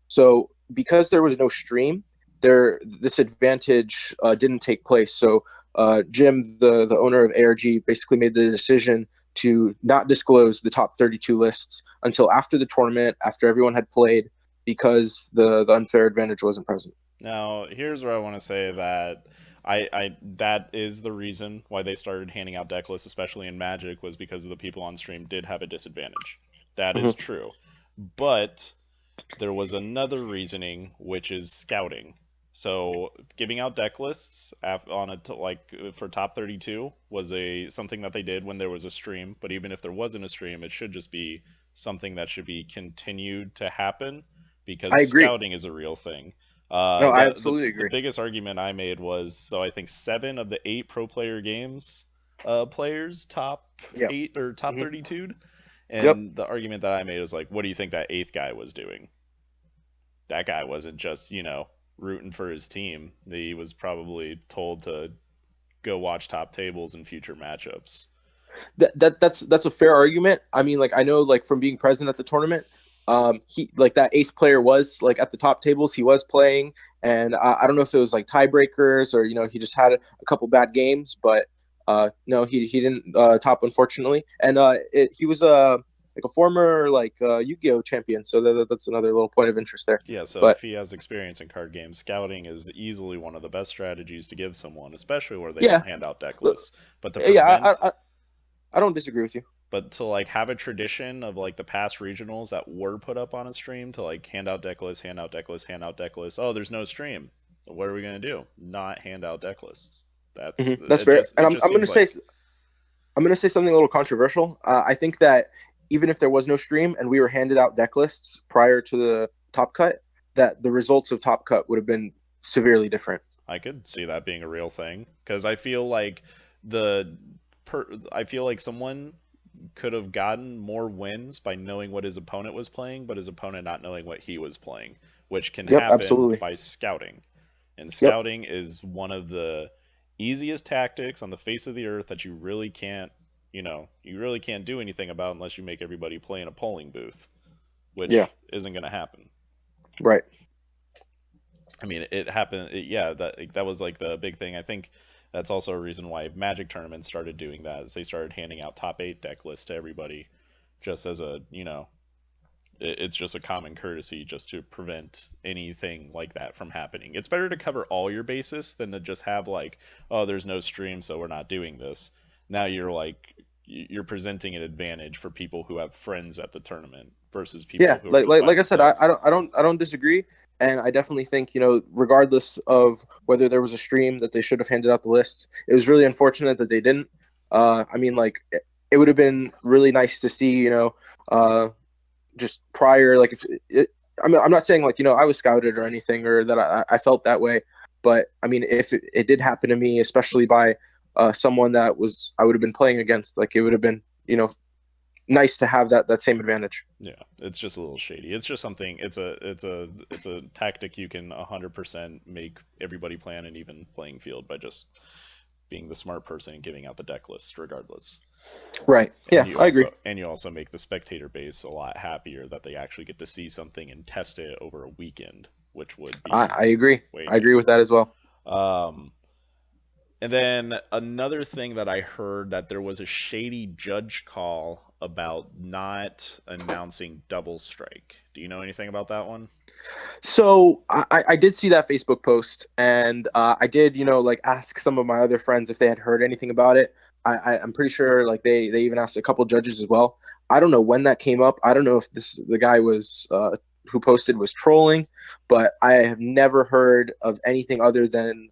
So because there was no stream, this advantage didn't take place. So Jim, the owner of ARG, basically made the decision to not disclose the top 32 lists until after the tournament, after everyone had played, because the unfair advantage wasn't present. Now, here's where I want to say that that is the reason why they started handing out deck lists, especially in Magic, was because of the people on stream did have a disadvantage. That is Mm-hmm. true. But there was another reasoning, which is scouting. So giving out deck lists on for top 32 was a something that they did when there was a stream. But even if there wasn't a stream, it should just be something that should be continued to happen because I agree. scouting is a real thing. No, I The absolutely the agree. biggest argument I made was so I think 7 of the 8 pro player games players top Yeah. 8 or top Hmm. 32, Yep. and the argument that I made was like, what do you think that eighth guy was doing? That guy wasn't just, rooting for his team. He was probably told to go watch top tables in future matchups. That's a fair argument. I mean, like I know, like from being present at the tournament, he like that ace player was like at the top tables. He was playing, and I don't know if it was like tiebreakers or he just had a couple bad games, but no, he didn't top unfortunately, and he was like a former like Yu-Gi-Oh champion, so that's another little point of interest there. Yeah, so But if he has experience in card games, scouting is easily one of the best strategies to give someone, especially where they yeah, don't hand out deck lists. But to yeah, prevent I don't disagree with you. but to like have a tradition of like the past regionals that were put up on a stream to like hand out deck lists, hand out deck lists, hand out deck lists. Oh, there's no stream. What are we gonna do? Not hand out deck lists. That's That's it. fair, Just and it just I'm going seems to say like something a little controversial. I think that even if there was no stream and we were handed out deck lists prior to the top cut, that the results of top cut would have been severely different. I could see that being a real thing because I feel like the I feel like someone could have gotten more wins by knowing what his opponent was playing, but his opponent not knowing what he was playing, which can Yep, happen absolutely. by scouting. And Yep. scouting is one of the easiest tactics on the face of the earth that you really can't do anything about unless you make everybody play in a polling booth, Yeah. which isn't going to happen. Right. I mean, it happened. Yeah, that was like the big thing. I think that's also a reason why Magic tournaments started doing that. Is they started handing out top 8 deck lists to everybody, just as it's just a common courtesy just to prevent anything like that from happening. It's better to cover all your bases than to just have like, oh, there's no stream, so we're not doing this. Now you're presenting an advantage for people who have friends at the tournament versus people Yeah. who are Like just like by like I said, I, I themselves. don't I don't I don't disagree, and I definitely think regardless of whether there was a stream, that they should have handed out the lists. It was really unfortunate that they didn't. I mean, like it would have been really nice to see just prior, like if it, I'm not saying like I was scouted or anything or that I felt that way, but I mean if it did happen to me, especially by someone that was I would have been playing against, like it would have been nice to have that same advantage. Yeah, it's just a little shady. It's just something. It's a tactic you can 100% make everybody play on an even playing field by just being the smart person and giving out the deck list regardless. Right. And Yeah, you I agree. also make the spectator base a lot happier that they actually get to see something and test it over a weekend, which would be I agree. way I agree with nicer. that as well. Um, and then another thing that I heard that there was a shady judge call about not announcing double strike. Do you know anything about that one? So I did see that Facebook post, and I did like ask some of my other friends if they had heard anything about it. I'm pretty sure like they even asked a couple judges as well. I don't know when that came up. I don't know if the guy was who posted was trolling, but I have never heard of anything other than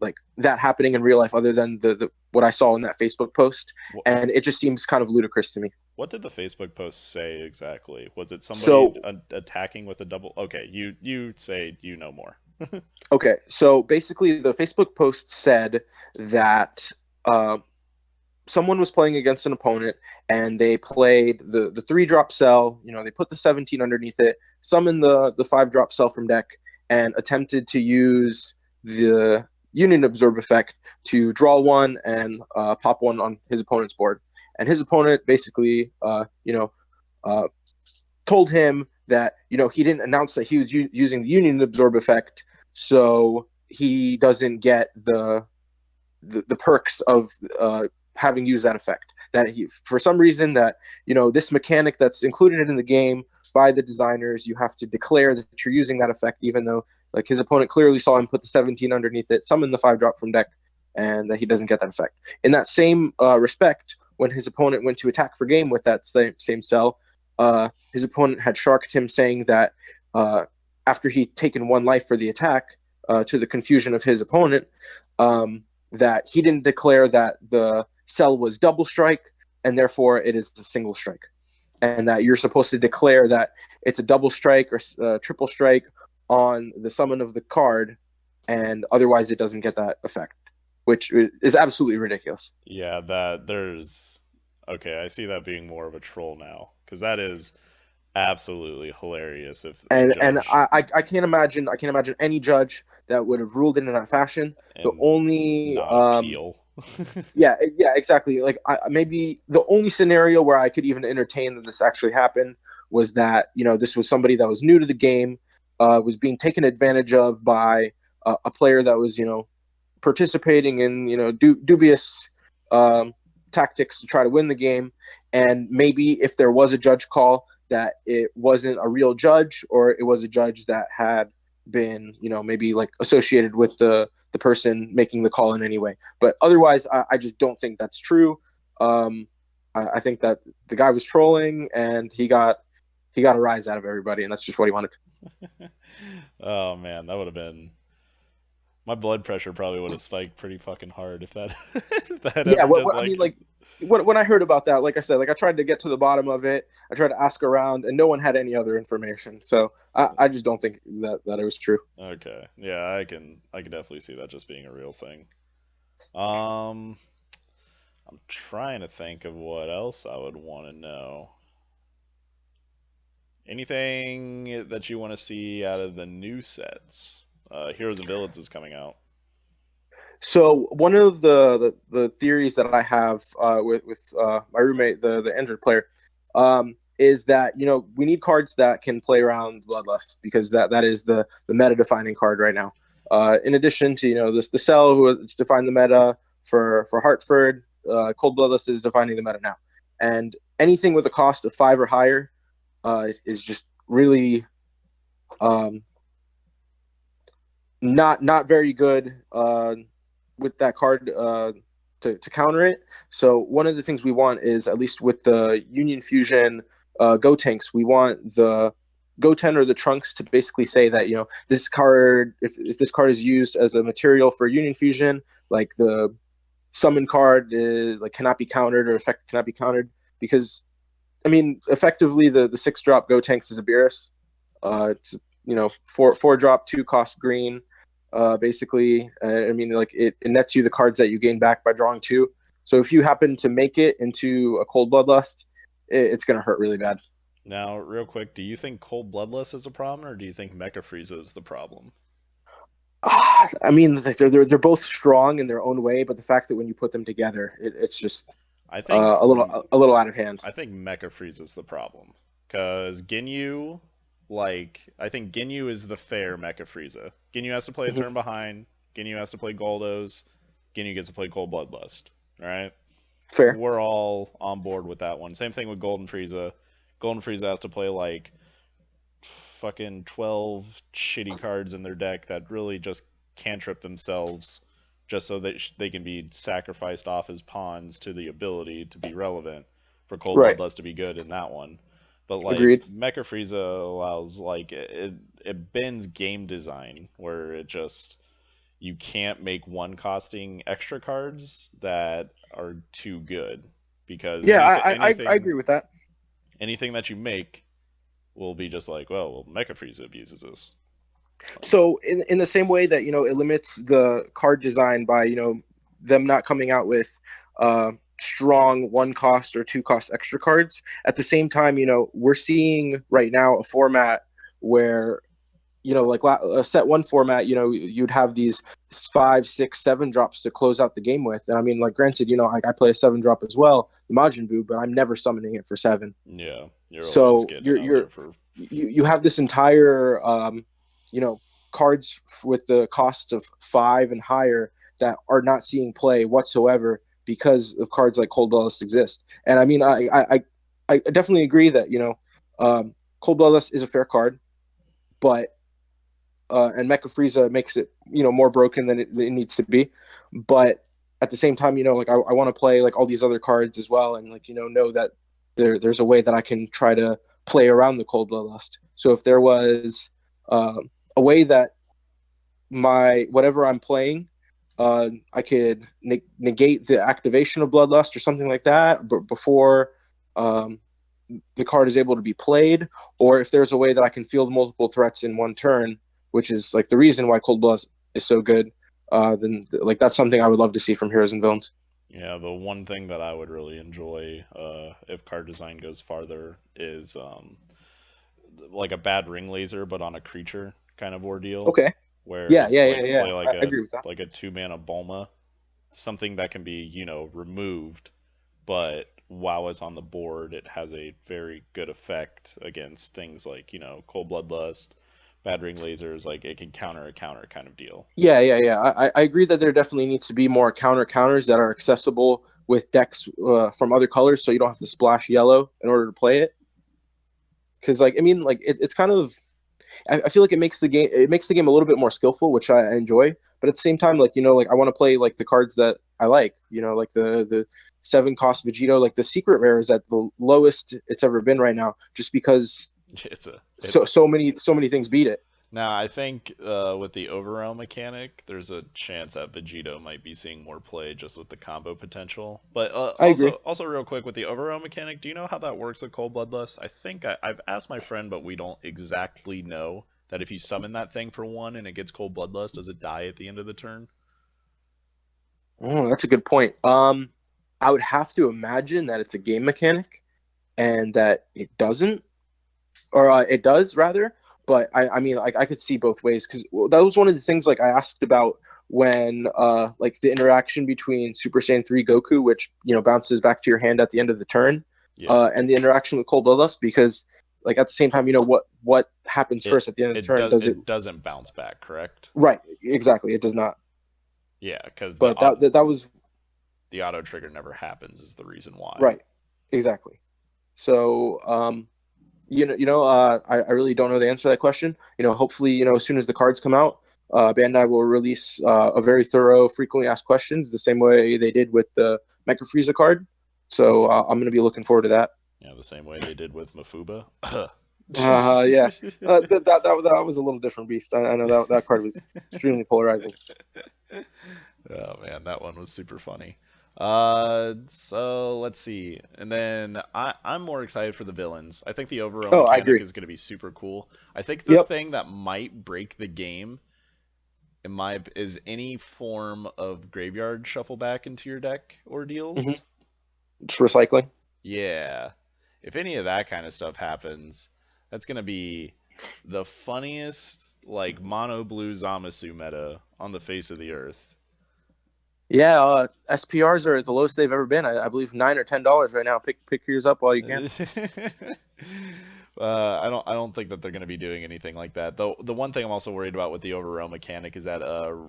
like that happening in real life, other than the what I saw in that Facebook post, What, and it just seems kind of ludicrous to me. what did the Facebook post say exactly? Was it somebody So attacking with a double? Okay, you say you know more. okay, so basically, the Facebook post said that uh, someone was playing against an opponent and they played the three drop cell. You know, they put the 17 underneath it, summoned the five drop cell from deck, and attempted to use the Union Absorb effect to draw one and pop one on his opponent's board. And his opponent basically, uh, told him that he didn't announce that he was using the Union Absorb effect, so he doesn't get the perks of having used that effect. That he, for some reason, that this mechanic that's included in the game by the designers, you have to declare that you're using that effect, even though like his opponent clearly saw him put the 17 underneath it, summon the five drop from deck, and that he doesn't get that effect. In that same respect, when his opponent went to attack for game with that same cell, his opponent had sharked him, saying that after he'd taken one life for the attack, to the confusion of his opponent, that he didn't declare that the cell was double strike, and therefore it is a single strike, and that you're supposed to declare that it's a double strike or triple strike on the summon of the card, and otherwise it doesn't get that effect, which is absolutely ridiculous. Yeah, that there's okay, I see that being more of a troll now, because that is absolutely hilarious if a And judge I can't imagine any judge that would have ruled it in that fashion. The and only not appeal. yeah, exactly. Like maybe the only scenario where I could even entertain that this actually happened was that this was somebody that was new to the game, was being taken advantage of by a player that was participating in dubious um, tactics to try to win the game, and maybe if there was a judge call, that it wasn't a real judge, or it was a judge that had been maybe like associated with the person making the call in any way. But otherwise, I just don't think that's true. I think that the guy was trolling, and he got a rise out of everybody, and that's just what he wanted. Oh man, that would have been my blood pressure probably would have spiked pretty fucking hard if that if that Yeah, ever just I like mean, like when I heard about that, like I said, like I tried to get to the bottom of it. I tried to ask around, and no one had any other information. So I just don't think that it was true. okay. Yeah, I can definitely see that just being a real thing. Um I'm trying to think of what else I would want to know. Anything that you want to see out of the new sets? Heroes and Villains is coming out. So one of the theories that I have with my roommate, the Android player, is that we need cards that can play around Bloodlust, because that is the meta defining card right now. In addition to the Cell, who defined the meta for Hartford, Cold Bloodlust is defining the meta now, and anything with a cost of 5 or higher is just really um, not very good with that card to counter it. So one of the things we want is, at least with the Union Fusion Go tanks, we want the Goten or the Trunks to basically say that this card, if this card is used as a material for Union Fusion, like the summon card is like cannot be countered, or effect cannot be countered, because I mean effectively the 6 drop Go tanks is a Beerus. It's four drop 2 cost green. Basically, I mean, like it nets you the cards that you gain back by drawing 2. So if you happen to make it into a Cold Bloodlust, it's going to hurt really bad. Now, real quick, do you think Cold Bloodless is a problem, or do you think Mecha Frieza is the problem? I mean, they're both strong in their own way, but the fact that when you put them together, it's just I think a little out of hand. I think Mecha Frieza is the problem. Cause Ginyu, like I think Ginyu is the fair Mecha Frieza. Ginyu has to play a turn behind. Ginyu has to play Goldos. Ginyu gets to play Cold Bloodlust. Right? Fair. We're all on board with that one. Same thing with Golden Frieza. Golden Frieza has to play like fucking 12 shitty cards in their deck that really just cantrip themselves just so that they can be sacrificed off as pawns to the ability to be relevant. for Cold Right. Bloodlust to be good in that one. But like Agreed. Mecha Frieza allows like it bends game design where it just you can't make one costing extra cards that are too good because Yeah, I agree with that. anything that you make will be just like, well, Mecha Frieza abuses this. So in the same way that it limits the card design by them not coming out with strong one cost or two cost extra cards. At the same time, we're seeing right now a format where like a set one format, you'd have these five, six, seven drops to close out the game with. And I mean, like, granted, I play a seven drop as well, the Majin Buu, but I'm never summoning it for seven. Yeah, you're always So getting it out there for. you have this entire you know cards with the costs of five and higher that are not seeing play whatsoever because of cards like Cold Bloodlust exist. And I mean, I definitely agree that Cold Bloodlust is a fair card, but and Mecha Frieza makes it more broken than it needs to be. But at the same time, like I want to play like all these other cards as well, and like know that there's a way that I can try to play around the Cold Bloodlust. So if there was a way that my whatever I'm playing, I could negate the activation of Bloodlust or something like that before um, the card is able to be played, or if there's a way that I can field multiple threats in one turn, which is like the reason why Cold Blood is so good. Then like that's something I would love to see from Heroes and Villains. Yeah, the one thing that I would really enjoy if card design goes farther is like a bad ring laser, but on a creature kind of ordeal, Okay. where Yeah, it's yeah, yeah, like yeah. play I agree with that. like a 2 mana Bulma, something that can be removed, but while it's on the board, it has a very good effect against things like Cold Bloodlust, bad ring lasers. Like it can counter a counter kind of deal. Yeah, yeah, yeah. I agree that there definitely needs to be more counters that are accessible with decks from other colors, so you don't have to splash yellow in order to play it. Because like I mean, like it's kind of I feel like it makes the game a little bit more skillful, which I enjoy. But at the same time, like like I want to play like the cards that I like. Like the seven cost Vegito, like the secret rare is at the lowest it's ever been right now, just because It's a so many things beat it. Now, I think with the overall mechanic, there's a chance that Vegito might be seeing more play just with the combo potential. But I agree. also real quick with the overall mechanic, do you know how that works with Cold Bloodlust? I think I've asked my friend, but we don't exactly know that if you summon that thing for one and it gets Cold Bloodlust, does it die at the end of the turn? Oh, that's a good point. I would have to imagine that it's a game mechanic and that it doesn't, or it does rather. But I mean, like I could see both ways because that was one of the things like I asked about when like the interaction between Super Saiyan 3 Goku, which bounces back to your hand at the end of the turn, Yeah. and the interaction with Cold Bloodlust, because like at the same time, what happens It first at the end of the turn? Does it it doesn't bounce back, correct? right? Exactly, it does not. Yeah, because But that was the auto trigger never happens is the reason why. right, exactly. So I really don't know the answer to that question. Hopefully, as soon as the cards come out, Bandai will release a very thorough, frequently asked questions, the same way they did with the Mecha Frieza card. So I'm going to be looking forward to that. Yeah, the same way they did with Mafuba. Yeah, that was a little different beast. I know that card was extremely polarizing. Oh man, that one was super funny. So let's see. And then I'm more excited for the villains. I think the overall Oh, I mechanic agree. is going to be super cool. I think the Yep. thing that might break the game is any form of graveyard shuffle back into your deck Hmm. ordeals. Just recycling. Yeah. If any of that kind of stuff happens, that's going to be the funniest like mono blue Zamasu meta on the face of the earth. Yeah, SPRs are at the lowest they've ever been. I believe $9 or $10 right now. Pick yours up while you can. I don't think that they're going to be doing anything like that. Though the one thing I'm also worried about with the overall mechanic is that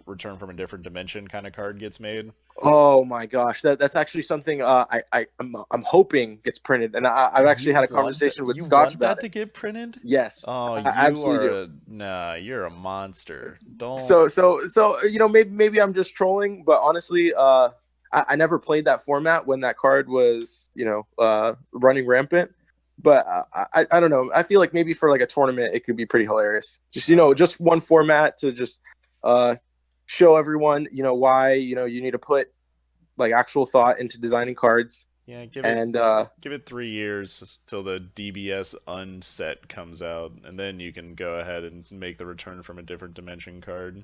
return from a different dimension kind of card gets made. Oh my gosh, that's actually something I'm hoping gets printed, and I've actually had a conversation with You Scotch want about that it. to get printed? Yes, Oh, I you absolutely do. are nah, you're a monster. Don't. So maybe I'm just trolling, but honestly, I never played that format when that card was, running rampant. But I don't know. I feel like maybe for like a tournament, it could be pretty hilarious. Just Uh, just one format to just uh, show everyone, why you need to put like actual thought into designing cards. yeah, And give it 3 years till the DBS unset comes out, and then you can go ahead and make the return from a different dimension card.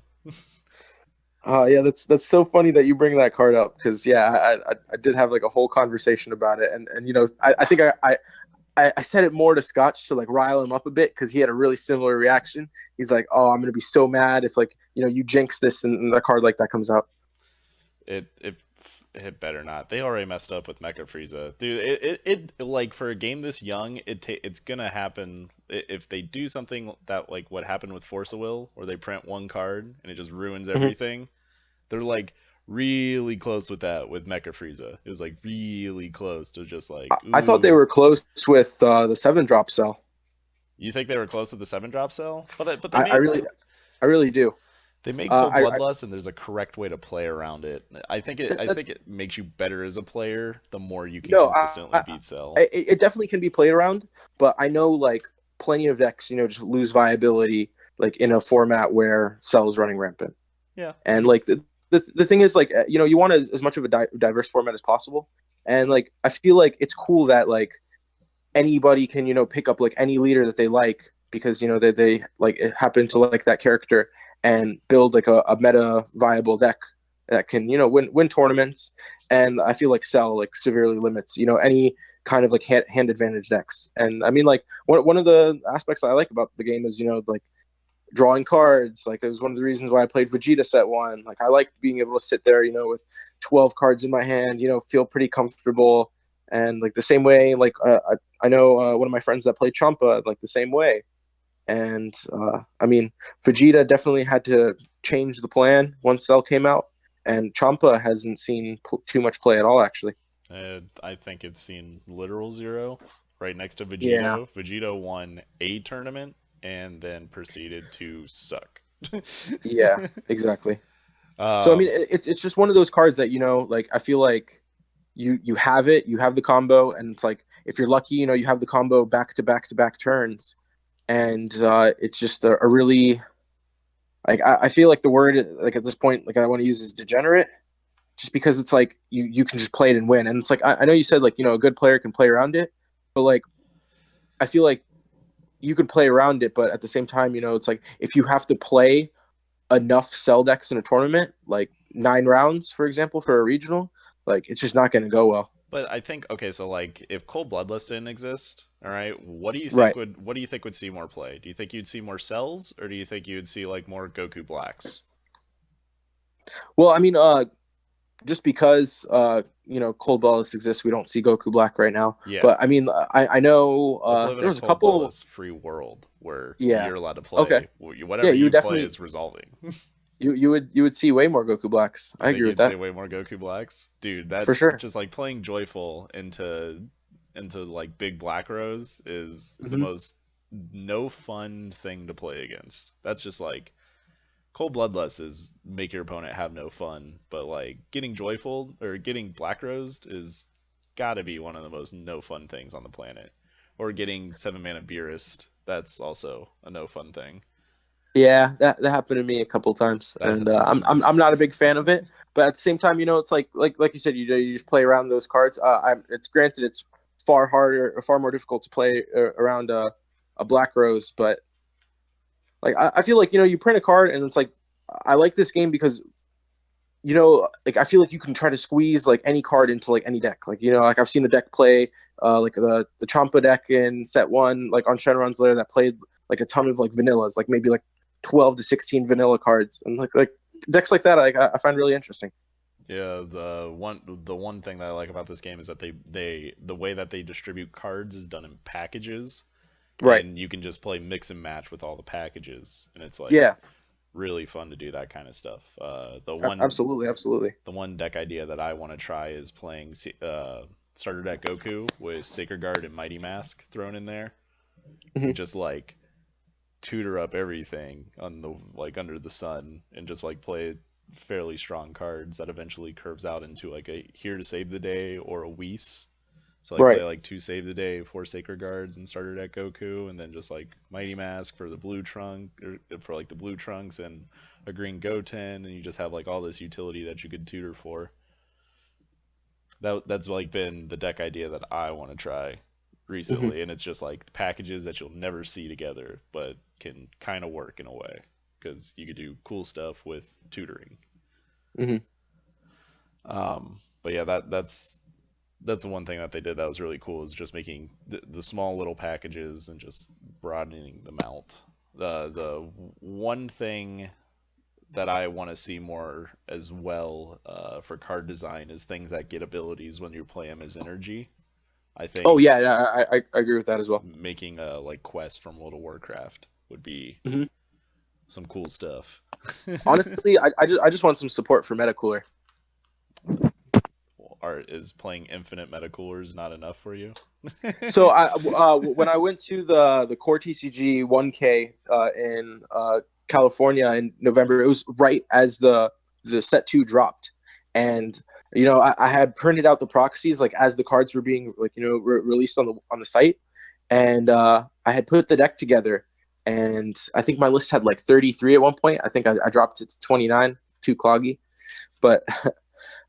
yeah, that's so funny that you bring that card up because yeah, I did have like a whole conversation about it, and I think I said it more to Scotch to like rile him up a bit because he had a really similar reaction. He's like, "Oh, I'm gonna be so mad if like you jinx this and a card like that comes out." It better not. They already messed up with Mecha Frieza, dude. Like for a game this young, it's gonna happen if they do something that like what happened with Force of Will, where they print one card and it just ruins Mhm. everything. They're like really close with that with Mecha Frieza. It was like really close to just like I thought they ooh. were close with the 7-drop cell. You think they were close to the 7 drop cell? But I really, I really do. they made Cold I Bloodlust, and there's a correct way to play around it. I that, think it makes you better as a player the more you can no, consistently beat Cell. it definitely can be played around, but I know like plenty of decks, just lose viability like in a format where cell is running rampant. Yeah, I And can. like the thing is like you want as much of a diverse format as possible, and like I feel like it's cool that like anybody can pick up like any leader that they like because they like happen to like that character and build like a meta viable deck that can win tournaments. And I feel like Cell like severely limits any kind of like hand advantage decks. And I mean like one of the aspects I like about the game is like drawing cards. Like it was one of the reasons why I played Vegeta set one. Like I liked being able to sit there, with 12 cards in my hand, feel pretty comfortable. And like the same way, like I know one of my friends that played Champa like the same way. And I mean, Vegeta definitely had to change the plan once Cell came out, and Champa hasn't seen too much play at all, actually. I think it's seen literal zero right next to Yeah, Vegito. Vegito won a tournament and then proceeded to suck. yeah, exactly. So I mean, um, it's just one of those cards that like I feel like you have it, you have the combo, and it's like if you're lucky, you have the combo back to back to back turns, and it's just a really like I feel like the word like at this point like I want to use is degenerate, just because it's like you can just play it and win, and it's like I know you said like a good player can play around it, but like I feel like you can play around it, but at the same time, it's like if you have to play enough cell decks in a tournament, like 9 rounds, for example, for a regional, like it's just not going to go well. but I think okay, so like if Cold Bloodlust didn't exist, all right, Right. what do you think would see more play? Do you think you'd see more cells, or do you think you'd see like more Goku Blacks? Well, I mean, just because Cold Balls exists, we don't see Goku Black right now. Yeah, But I mean, I know let's live in there a was a Cold couple. Bloodless free world where Yeah. you're allowed to Okay. play Yeah, whatever you would you play definitely is resolving. you would see way more Goku Blacks. You I think agree with you'd say that way more Goku Blacks? Dude, for that sure. just like playing Joyful into like Big Black Rose is the Hmm. most no fun thing to play against. That's just like Cold Bloodlust is make your opponent have no fun, but like getting Joyful or getting Black Rosed is gotta be one of the most no fun things on the planet. Or getting 7 mana Beerust, that's also a no fun thing. Yeah, that happened to me a couple times, That's and I'm not a big fan of it. But at the same time, it's like you said, you just play around those cards. It's granted it's far harder, or far more difficult to play around a Black Rose, but like I feel like you print a card, and it's like I like this game because like I feel like you can try to squeeze like any card into like any deck. Like like I've seen a deck play like the Champa deck in set one, like on Shenron's Lair that played like a ton of like vanillas, like maybe like 12 to 16 vanilla cards, and like decks like that I find really interesting. Yeah, the one thing that I like about this game is that they the way that they distribute cards is done in packages, Right. and you can just play mix and match with all the packages, and it's like Yeah. really fun to do that kind of stuff. Absolutely. Absolutely. The one deck idea that I want to try is playing starter deck Goku with Sacred Guard and Mighty Mask thrown in there, and Hmm. just like tutor up everything on the like under the sun, and just like play fairly strong cards that eventually curves out into like a Here to Save the Day or a Whis. So like play Right. like two Save the Day, four Sacred Guards, and starter deck Goku, and then just like Mighty Mask for the blue trunk, or for like the blue trunks, and a green Goten, and you just have like all this utility that you could tutor for. That's like been the deck idea that I want to try Hmm. recently, and it's just like packages that you'll never see together, but can kind of work in a way because you could do cool stuff with tutoring. Hmm. But yeah, that's the one thing that they did that was really cool is just making the small little packages and just broadening them out. The one thing that I want to see more as well for card design is things that get abilities when you play them as energy. I Oh think yeah, yeah, I agree with that as well. making a like quest from World of Warcraft would be Hmm. some cool stuff. Honestly, I just want some support for Metacooler. Art is playing infinite metacoolers not enough for you? So when I went to the Core TCG 1K in California in November, it was right as the set two dropped, and I had printed out the proxies like as the cards were being like released on the site, and I had put the deck together, and I think my list had like 33 at one point. I think I dropped it to 29, too cloggy, but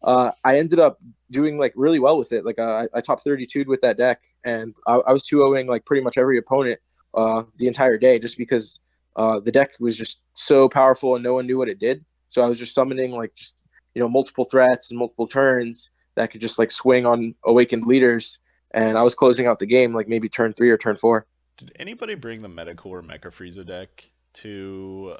I ended up doing like really well with it. Like I top 32 with that deck, and I was 2-0ing like pretty much every opponent the entire day, just because the deck was just so powerful and no one knew what it did. So I was just summoning like just multiple threats and multiple turns that could just like swing on awakened leaders, and I was closing out the game like maybe turn 3 or turn 4. Did anybody bring the Metacooler Mecha Frieza deck to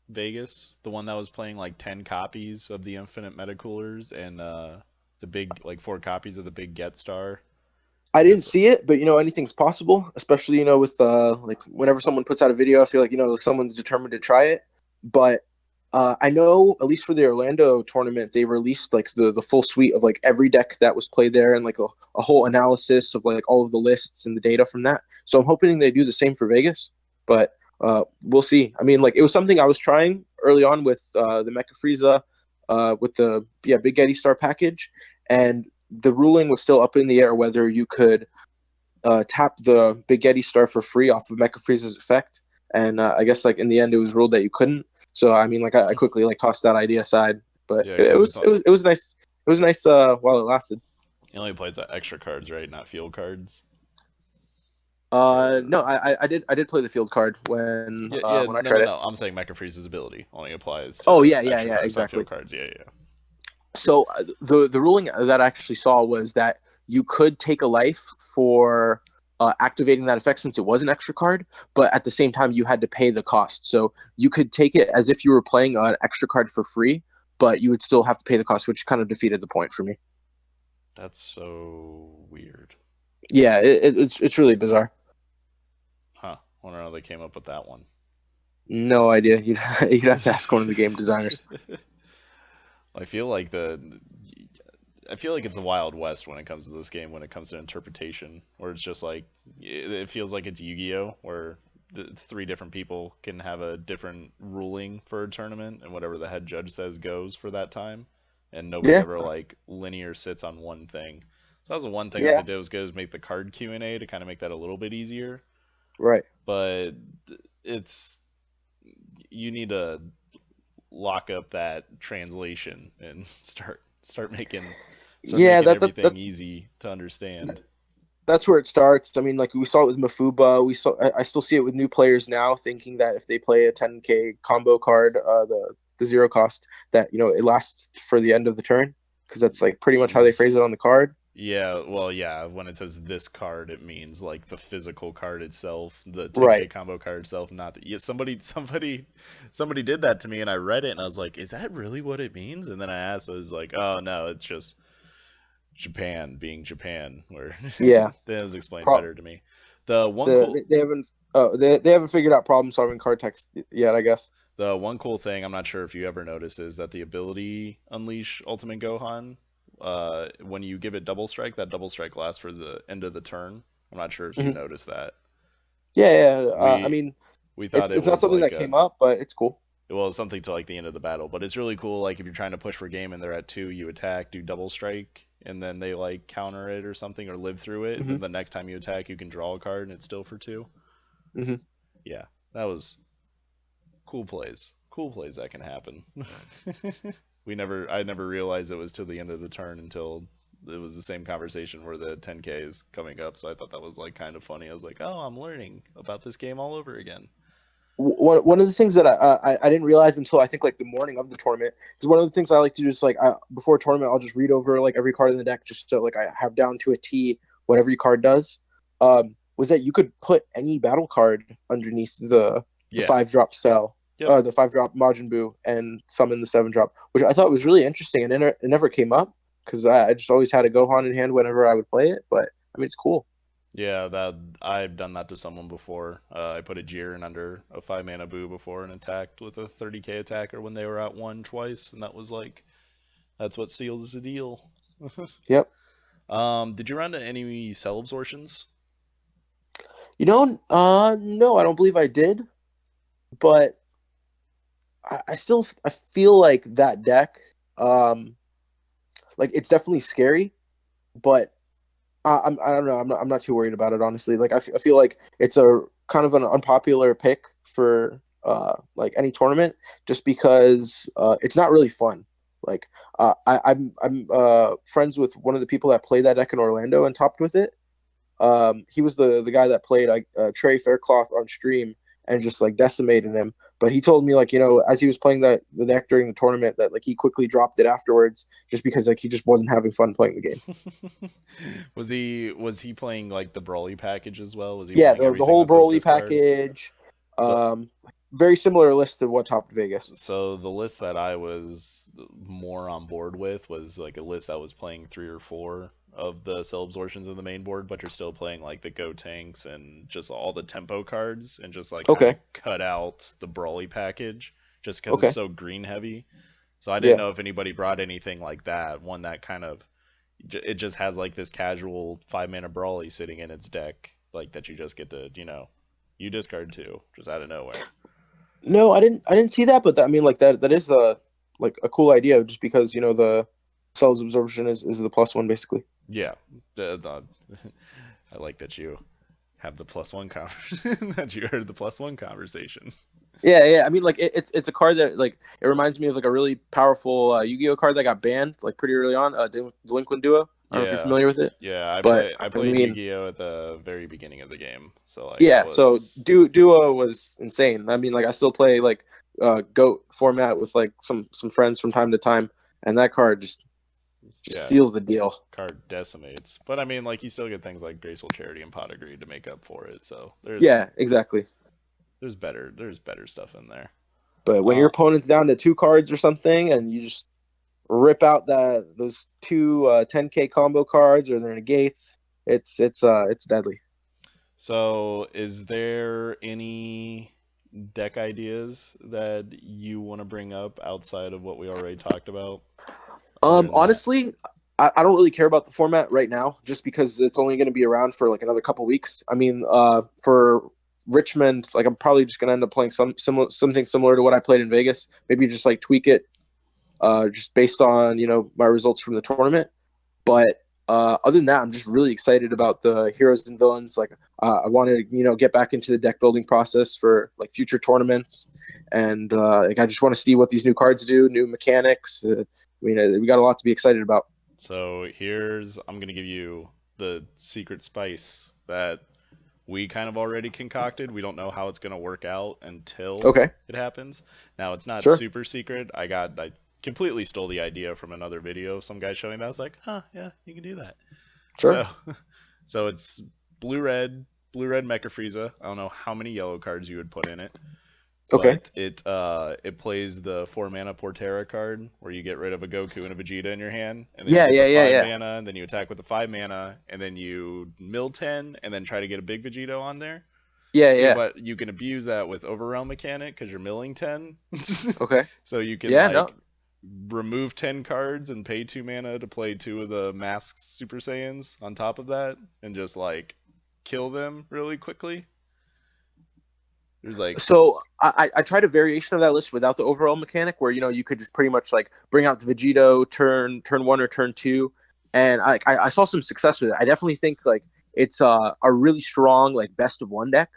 Vegas? The one that was playing like 10 copies of the Infinite Metacoolers and the big like 4 copies of the big Get Star. I I didn't guess see it, but anything's possible, especially with like whenever someone puts out a video, I feel like someone's determined to try it. But I know at least for the Orlando tournament, they released like the full suite of like every deck that was played there and like a whole analysis of like all of the lists and the data from that. So I'm hoping they do the same for Vegas, but we'll see. I mean, like it was something I was trying early on with the Mecha Frieza, with the Big Getty Star package, and the ruling was still up in the air whether you could tap the Big Getty Star for free off of Mecha Frieza's effect, and I guess like in the end it was ruled that you couldn't. So I mean, like I quickly like tossed that idea aside, but yeah, it, it because it's was it was it was nice. It was nice while it lasted. he only plays extra cards, right? Not field cards. No, Or I did play the field card when yeah, yeah, when I no, tried no, it. no. I'm saying Mecha Frieza's ability only applies Oh to yeah, yeah, extra yeah, cards, not field exactly. cards. Yeah, yeah. So the ruling that I actually saw was that you could take a life for activating that effect since it was an extra card, but at the same time you had to pay the cost. So you could take it as if you were playing an extra card for free, but you would still have to pay the cost, which kind of defeated the point for me. That's so weird. Yeah, it's really bizarre. Huh. Wonder how they came up with that one. No idea. You'd have to ask one of the game designers. I feel like I feel like it's a wild west when it comes to this game when it comes to interpretation, where it's just like it feels like it's Yu-Gi-Oh, where the 3 different people can have a different ruling for a tournament, and whatever the head judge says goes for that time, and nobody Yeah, ever like linear sits on one thing. So that was the one thing that they yeah, did was good is make the card Q&A to kind of make that a little bit easier, right. but it's you need to lock up that translation and start Yeah, making that that, that everything easy to understand. that's where it starts. I mean, like we saw it with Mafuba. I still see it with new players now, thinking that if they play a 10K combo card, the zero cost, that it lasts for the end of the turn, because that's like pretty much how they phrase it on the card. Yeah, well, yeah, when it says this card, it means like the physical card itself, the 10K Right. combo card itself, not the, yeah, somebody did that to me and I read it and I was like, is that really what it means? And then I asked, I was like, oh no, it's just Japan being Japan, where Yeah. that was explained Pro- better to me. The one the cool they haven't they haven't figured out problem solving card text yet, I guess. The one cool thing, I'm not sure if you ever notice, is that the ability Unleash Ultimate Gohan, when you give it double strike, that double strike lasts for the end of the turn. I'm not sure if you Hmm. noticed that. Yeah, yeah. I We mean, we thought it's it it's not was something like that a came up, but it's cool. well, it's something to like the end of the battle, but it's really cool. Like if you're trying to push for game and they're at 2, you attack, do double strike, and then they like counter it or something or live through it. And Hmm. then the next time you attack, you can draw a card and it's still for 2. Hmm. Yeah, that was cool plays. Cool plays that can happen. I never realized it was till the end of the turn until it was the same conversation where the 10K is coming up. So I thought that was like kind of funny. I was like, oh, I'm learning about this game all over again. One of the things that I didn't realize until I think like the morning of the tournament is one of the things I like to do is like before a tournament I'll just read over like every card in the deck just so like I have down to a T what every card does. Was that you could put any battle card underneath the Yeah. 5-drop cell, Yep. the 5-drop Majin Buu, and summon the 7-drop, which I thought was really interesting, and it never came up because I just always had a Gohan in hand whenever I would play it. But I mean, it's cool. Yeah, that I've done that to someone before. I put a Jiren under a 5 mana Boo before and attacked with a 30k attacker when they were at 1 twice, and that was like that's what seals the deal. Yep. Did you run into any cell absorptions? No, I don't believe I did, but I still I feel like that deck, um, like it's definitely scary, but I don't know. I'm not too worried about it honestly. Like I feel like it's a kind of an unpopular pick for like any tournament just because it's not really fun. Like I'm friends with one of the people that played that deck in Orlando and topped with it. He was the guy that played Trey Faircloth on stream and just like decimated him. But he told me like as he was playing the deck during the tournament that like he quickly dropped it afterwards just because like he just wasn't having fun playing the game. Was he playing like the Brawly package as well? Was he Yeah, playing the everything whole that says Broly discard? package, The um, very similar list to what topped Vegas. So the list that I was more on board with was like a list that was playing 3 or 4 of the cell absorptions in the main board, but you're still playing like the Go tanks and just all the tempo cards and just like kind of Okay, cut out the Brawly package just because it's okay, so green heavy. So I didn't yeah. know if anybody brought anything like that, one that kind of it just has like this casual 5 mana Brawly sitting in its deck, like that you just get to, you discard 2 just out of nowhere. No, I didn't see that, but I mean, like that is a like a cool idea, just because the cells absorption is the plus one basically. Yeah, I like that you have the plus one conversation. That you heard the plus one conversation. Yeah, yeah. I mean, like it's a card that like it reminds me of like a really powerful Yu-Gi-Oh card that got banned like pretty early on, Delinquent Duo. I don't know if you're Yeah, familiar with it, yeah. I but play. I I played mean, Yu-Gi-Oh at the very beginning of the game, so like I yeah. So was. Duo was insane. I mean, like I still play like Goat format with like some friends from time to time, and that card just Yeah, seals the deal. card decimates. But I mean, like you still get things like Graceful Charity and Pot of Greed to make up for it. So there's Yeah, exactly. there's better stuff in there. But when your Uh, opponent's down to 2 cards or something, and you just rip out those two 10K combo cards or their negates, it's deadly. so is there any deck ideas that you want to bring up outside of what we already talked about? Other than that, Honestly, I don't really care about the format right now, just because it's only going to be around for like another couple weeks. I mean, for Richmond, like I'm probably just going to end up playing something similar to what I played in Vegas. Maybe just like tweak it, just based on my results from the tournament. But other than that, I'm just really excited about the heroes and villains. Like I want to get back into the deck building process for like future tournaments, and like I just want to see what these new cards do, new mechanics. I mean, we got a lot to be excited about. so I'm gonna give you the secret spice that we kind of already concocted. We don't know how it's gonna work out until Okay, it happens. Now it's not sure, super secret. I completely stole the idea from another video of some guy showing that. I was like, huh, yeah, you can do that. sure, So so it's blue red Mecha Frieza. I don't know how many yellow cards you would put in it. okay, But it plays the 4 mana Portera card where you get rid of a Goku and a Vegeta in your hand, and then you yeah, get yeah, the yeah, five yeah, mana, and then you attack with the 5 mana, and then you mill 10, and then try to get a big Vegito on there. yeah, See, yeah. but you can abuse that with Overwhelm mechanic because you're milling 10. Okay, So you can yeah, no, like remove 10 cards and pay 2 mana to play 2 of the masked Super Saiyans on top of that, and just like kill them really quickly. There's like, So I tried a variation of that list without the overall mechanic, where you could just pretty much like bring out the Vegito turn one or turn two, and I saw some success with it. I definitely think like it's a really strong like best of one deck,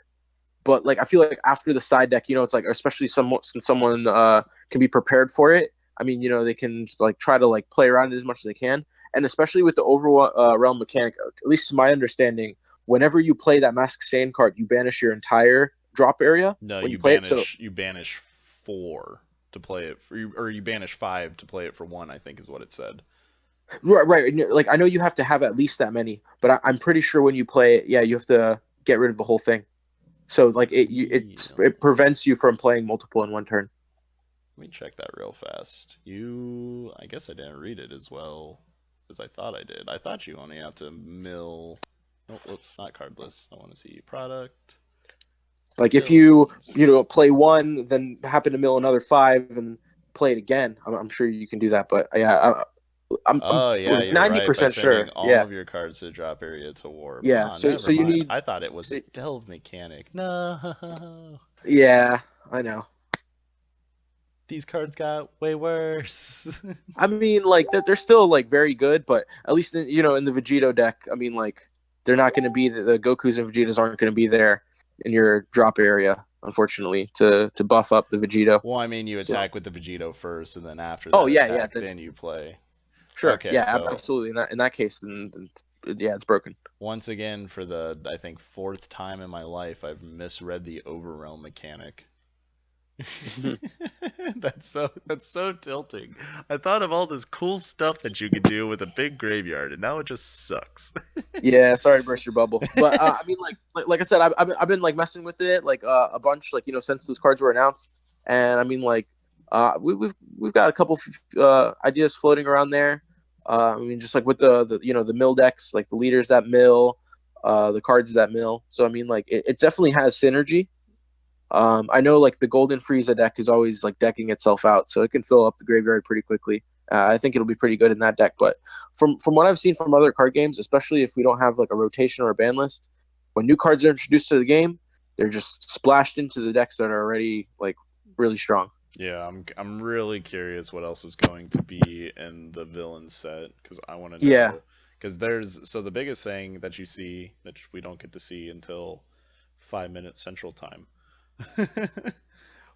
but like I feel like after the side deck, it's like especially since someone can be prepared for it. I mean, they can like try to like play around it as much as they can, and especially with the overall realm mechanic, at least to my understanding, whenever you play that Mask Sand card, you banish your entire drop area no, when you play it. So you banish four to play it, or you banish five to play it for one. I think is what it said. right, like I know you have to have at least that many, but I'm pretty sure when you play it, yeah, you have to get rid of the whole thing. So like it Really? prevents you from playing multiple in one turn. Let me check that real fast. I guess I didn't read it as well as I thought I did. I thought you only have to mill. Oh, whoops, not card list. I want to see product Like if you villains. play one, then happen to mill another five and play it again, I'm sure you can do that. But yeah, I'm Oh yeah, like you're right. By 90% sending sure. all Yeah, of your cards to the drop area to warp. yeah. Ah, So never you mind. need. I thought it was a So, delve mechanic. No, yeah, I know. these cards got way worse. I mean, like they're still like very good, but at least in the Vegito deck, I mean, like they're not going to be the Goku's and Vegetas aren't going to be there in your drop area, unfortunately, to buff up the Vegito. Well, I mean, you So, attack with the Vegito first, and then after oh that yeah, yeah, attack, then then you play. sure, Okay, yeah, so absolutely. In that case, then yeah, it's broken. once again, for the I think fourth time in my life, I've misread the Overrealm mechanic. That's so tilting. I thought of all this cool stuff that you could do with a big graveyard, and now it just sucks. Yeah, sorry to burst your bubble, but I mean, like I said, I've been like messing with it like a bunch, like since those cards were announced, and I mean, like we've got a couple ideas floating around there. I mean, just like with the mill decks, like the leaders that mill, the cards that mill. So I mean, like it definitely has synergy. I know like the Golden Frieza deck is always like decking itself out, so it can fill up the graveyard pretty quickly. I think it'll be pretty good in that deck. But from what I've seen from other card games, especially if we don't have like a rotation or a ban list, when new cards are introduced to the game, they're just splashed into the decks that are already like really strong. Yeah, I'm really curious what else is going to be in the villain set because I want to Yeah. know. Because the biggest thing that you see that we don't get to see until 5 minutes Central Time.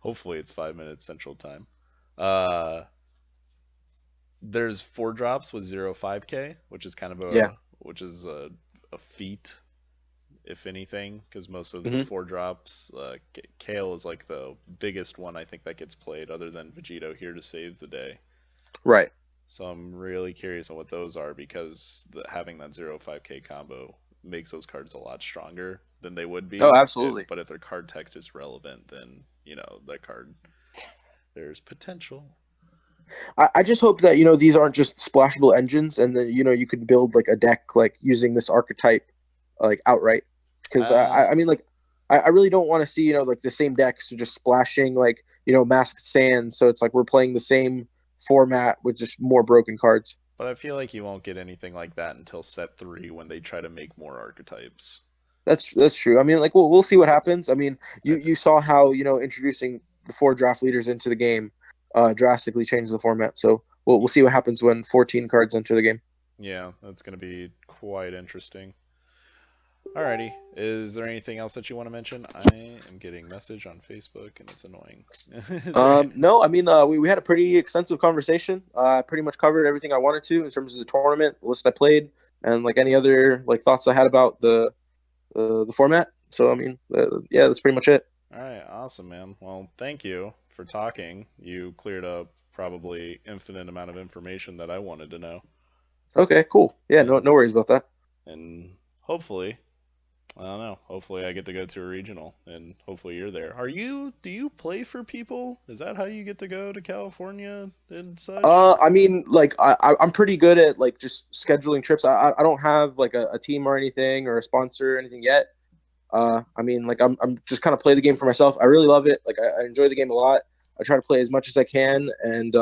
Hopefully it's 5 minutes Central Time. Uh, there's four drops with 0.5K, which is kind of Yeah. a feat, if anything, because most of the Hmm. four drops, Kale is like the biggest one I think that gets played, other than Vegito here to save the day. Right. So I'm really curious on what those are because having that 0.5K combo makes those cards a lot stronger than they would Oh, be. absolutely. But if their card text is relevant, then that card there's potential. I just hope that these aren't just splashable engines, and then you can build like a deck like using this archetype like outright. Because Uh, I mean like I really don't want to see like the same decks just splashing like masked sand. So it's like we're playing the same format with just more broken cards. but I feel like you won't get anything like that until set three when they try to make more archetypes. That's true. I mean like we'll see what happens. I mean I you saw how introducing the four draft leaders into the game drastically changed the format. So we'll see what happens when 14 cards enter the game. Yeah, that's gonna be quite interesting. Alrighty, is there anything else that you want to mention? I am getting message on Facebook and it's annoying. Is there? No, I mean, we had a pretty extensive conversation. I pretty much covered everything I wanted to in terms of the tournament, the list I played, and like any other like thoughts I had about the format. So I mean, yeah, that's pretty much it. All right, awesome, man. Well, thank you for talking. You cleared up probably infinite amount of information that I wanted to know, Okay, cool. Yeah, no and no worries about that. hopefully, I don't know. Hopefully, I get to go to a regional, and hopefully you're there. Do you play for people? Is that how you get to go to California and such? I mean, like I'm pretty good at like just scheduling trips. I don't have like a team or anything or a sponsor or anything yet. I mean, like I'm just kind of play the game for myself. I really love it. Like I enjoy the game a lot. I try to play as much as I can, and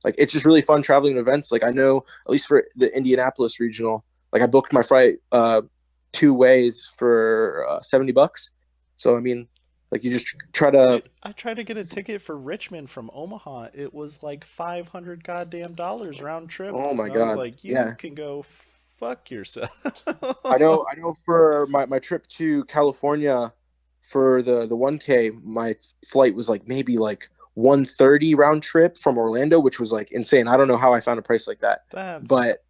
like it's just really fun traveling to events. Like I know at least for the Indianapolis regional, like I booked my flight two ways for $70. So I mean, Like you just try to. Dude, I tried to get a ticket for Richmond from Omaha. It was like 500 goddamn dollars round trip. Oh my And I was God. like, you Yeah. can go fuck yourself. I know for my trip to California for the 1K, my flight was like maybe like 130 round trip from Orlando, which was like insane. I don't know how I found a price like that. That's But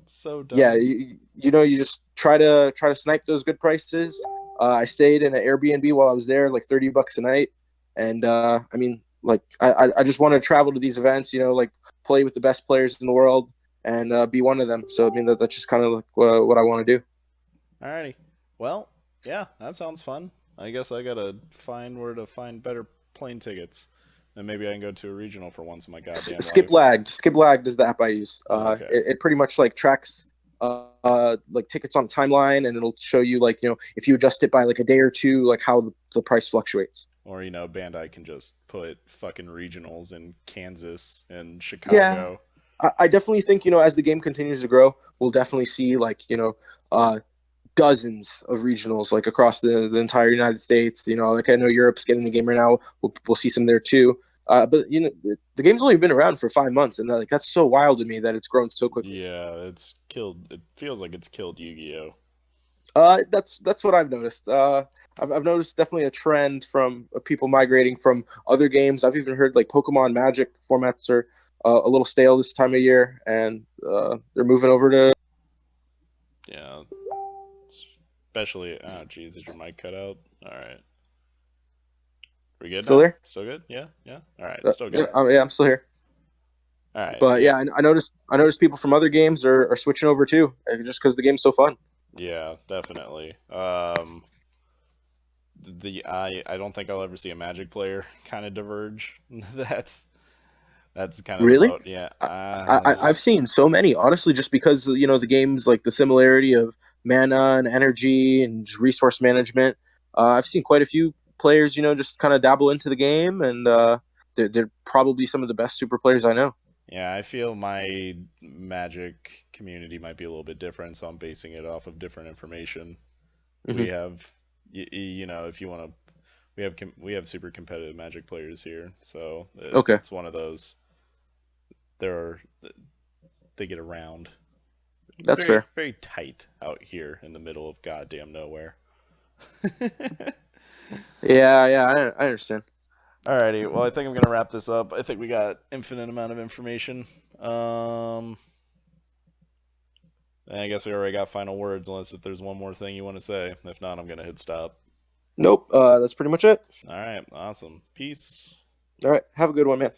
so yeah, dumb. you just try to snipe those good prices. I stayed in an Airbnb while I was there, like $30 a night, and I mean, like I just want to travel to these events, like play with the best players in the world and be one of them. So I mean, that's just kind of like what I want to do. Alrighty. Well, yeah, that sounds fun. I guess I gotta find where to find better plane tickets. And maybe I can go to a regional for once in my goddamn Skip life. Lag, Skip Lag is the app I use. Okay. It pretty much like tracks like tickets on a timeline, and it'll show you like if you adjust it by like a day or two, like how the price fluctuates. Or, Bandai can just put fucking regionals in Kansas and Yeah, Chicago. I definitely think as the game continues to grow, we'll definitely see like uh, dozens of regionals like across the entire United States. Like I know Europe's getting the game right now. We'll see some there too. But the game's only been around for 5 months, and like that's so wild to me that it's grown so quickly. Yeah, it's killed. It feels like it's killed Yu-Gi-Oh! That's what I've noticed. I've noticed definitely a trend from people migrating from other games. I've even heard like Pokemon Magic formats are a little stale this time of year, and they're moving over to. Yeah, especially. Oh, jeez, did your mic cut out? All right. We good Still now? there? Still good? Yeah, yeah. All right, still Yeah, good. yeah, I'm still here. All right, But yeah, yeah, I noticed people from other games are switching over too, just because the game's so fun. yeah, definitely. I don't think I'll ever see a Magic player kind of diverge. That's that's kind of the Really, boat. Yeah. I've seen so many honestly, just because the game's like the similarity of mana and energy and resource management. I've seen quite a few players, just kind of dabble into the game, and they're probably some of the best super players I know. Yeah, I feel my Magic community might be a little bit different, so I'm basing it off of different information. We Hmm. have, if you want to, we have super competitive Magic players here, so Okay, it's one of those. There are they get around. It's that's very fair. very tight out here in the middle of goddamn nowhere. Yeah, yeah, I understand. Alrighty, well I think I'm gonna wrap this up. I think we got infinite amount of information. Um, and I guess we already got final words, unless if there's one more thing you want to say. If not, I'm gonna hit stop. Nope, that's pretty much it. All right, awesome. Peace. All right, have a good one, man.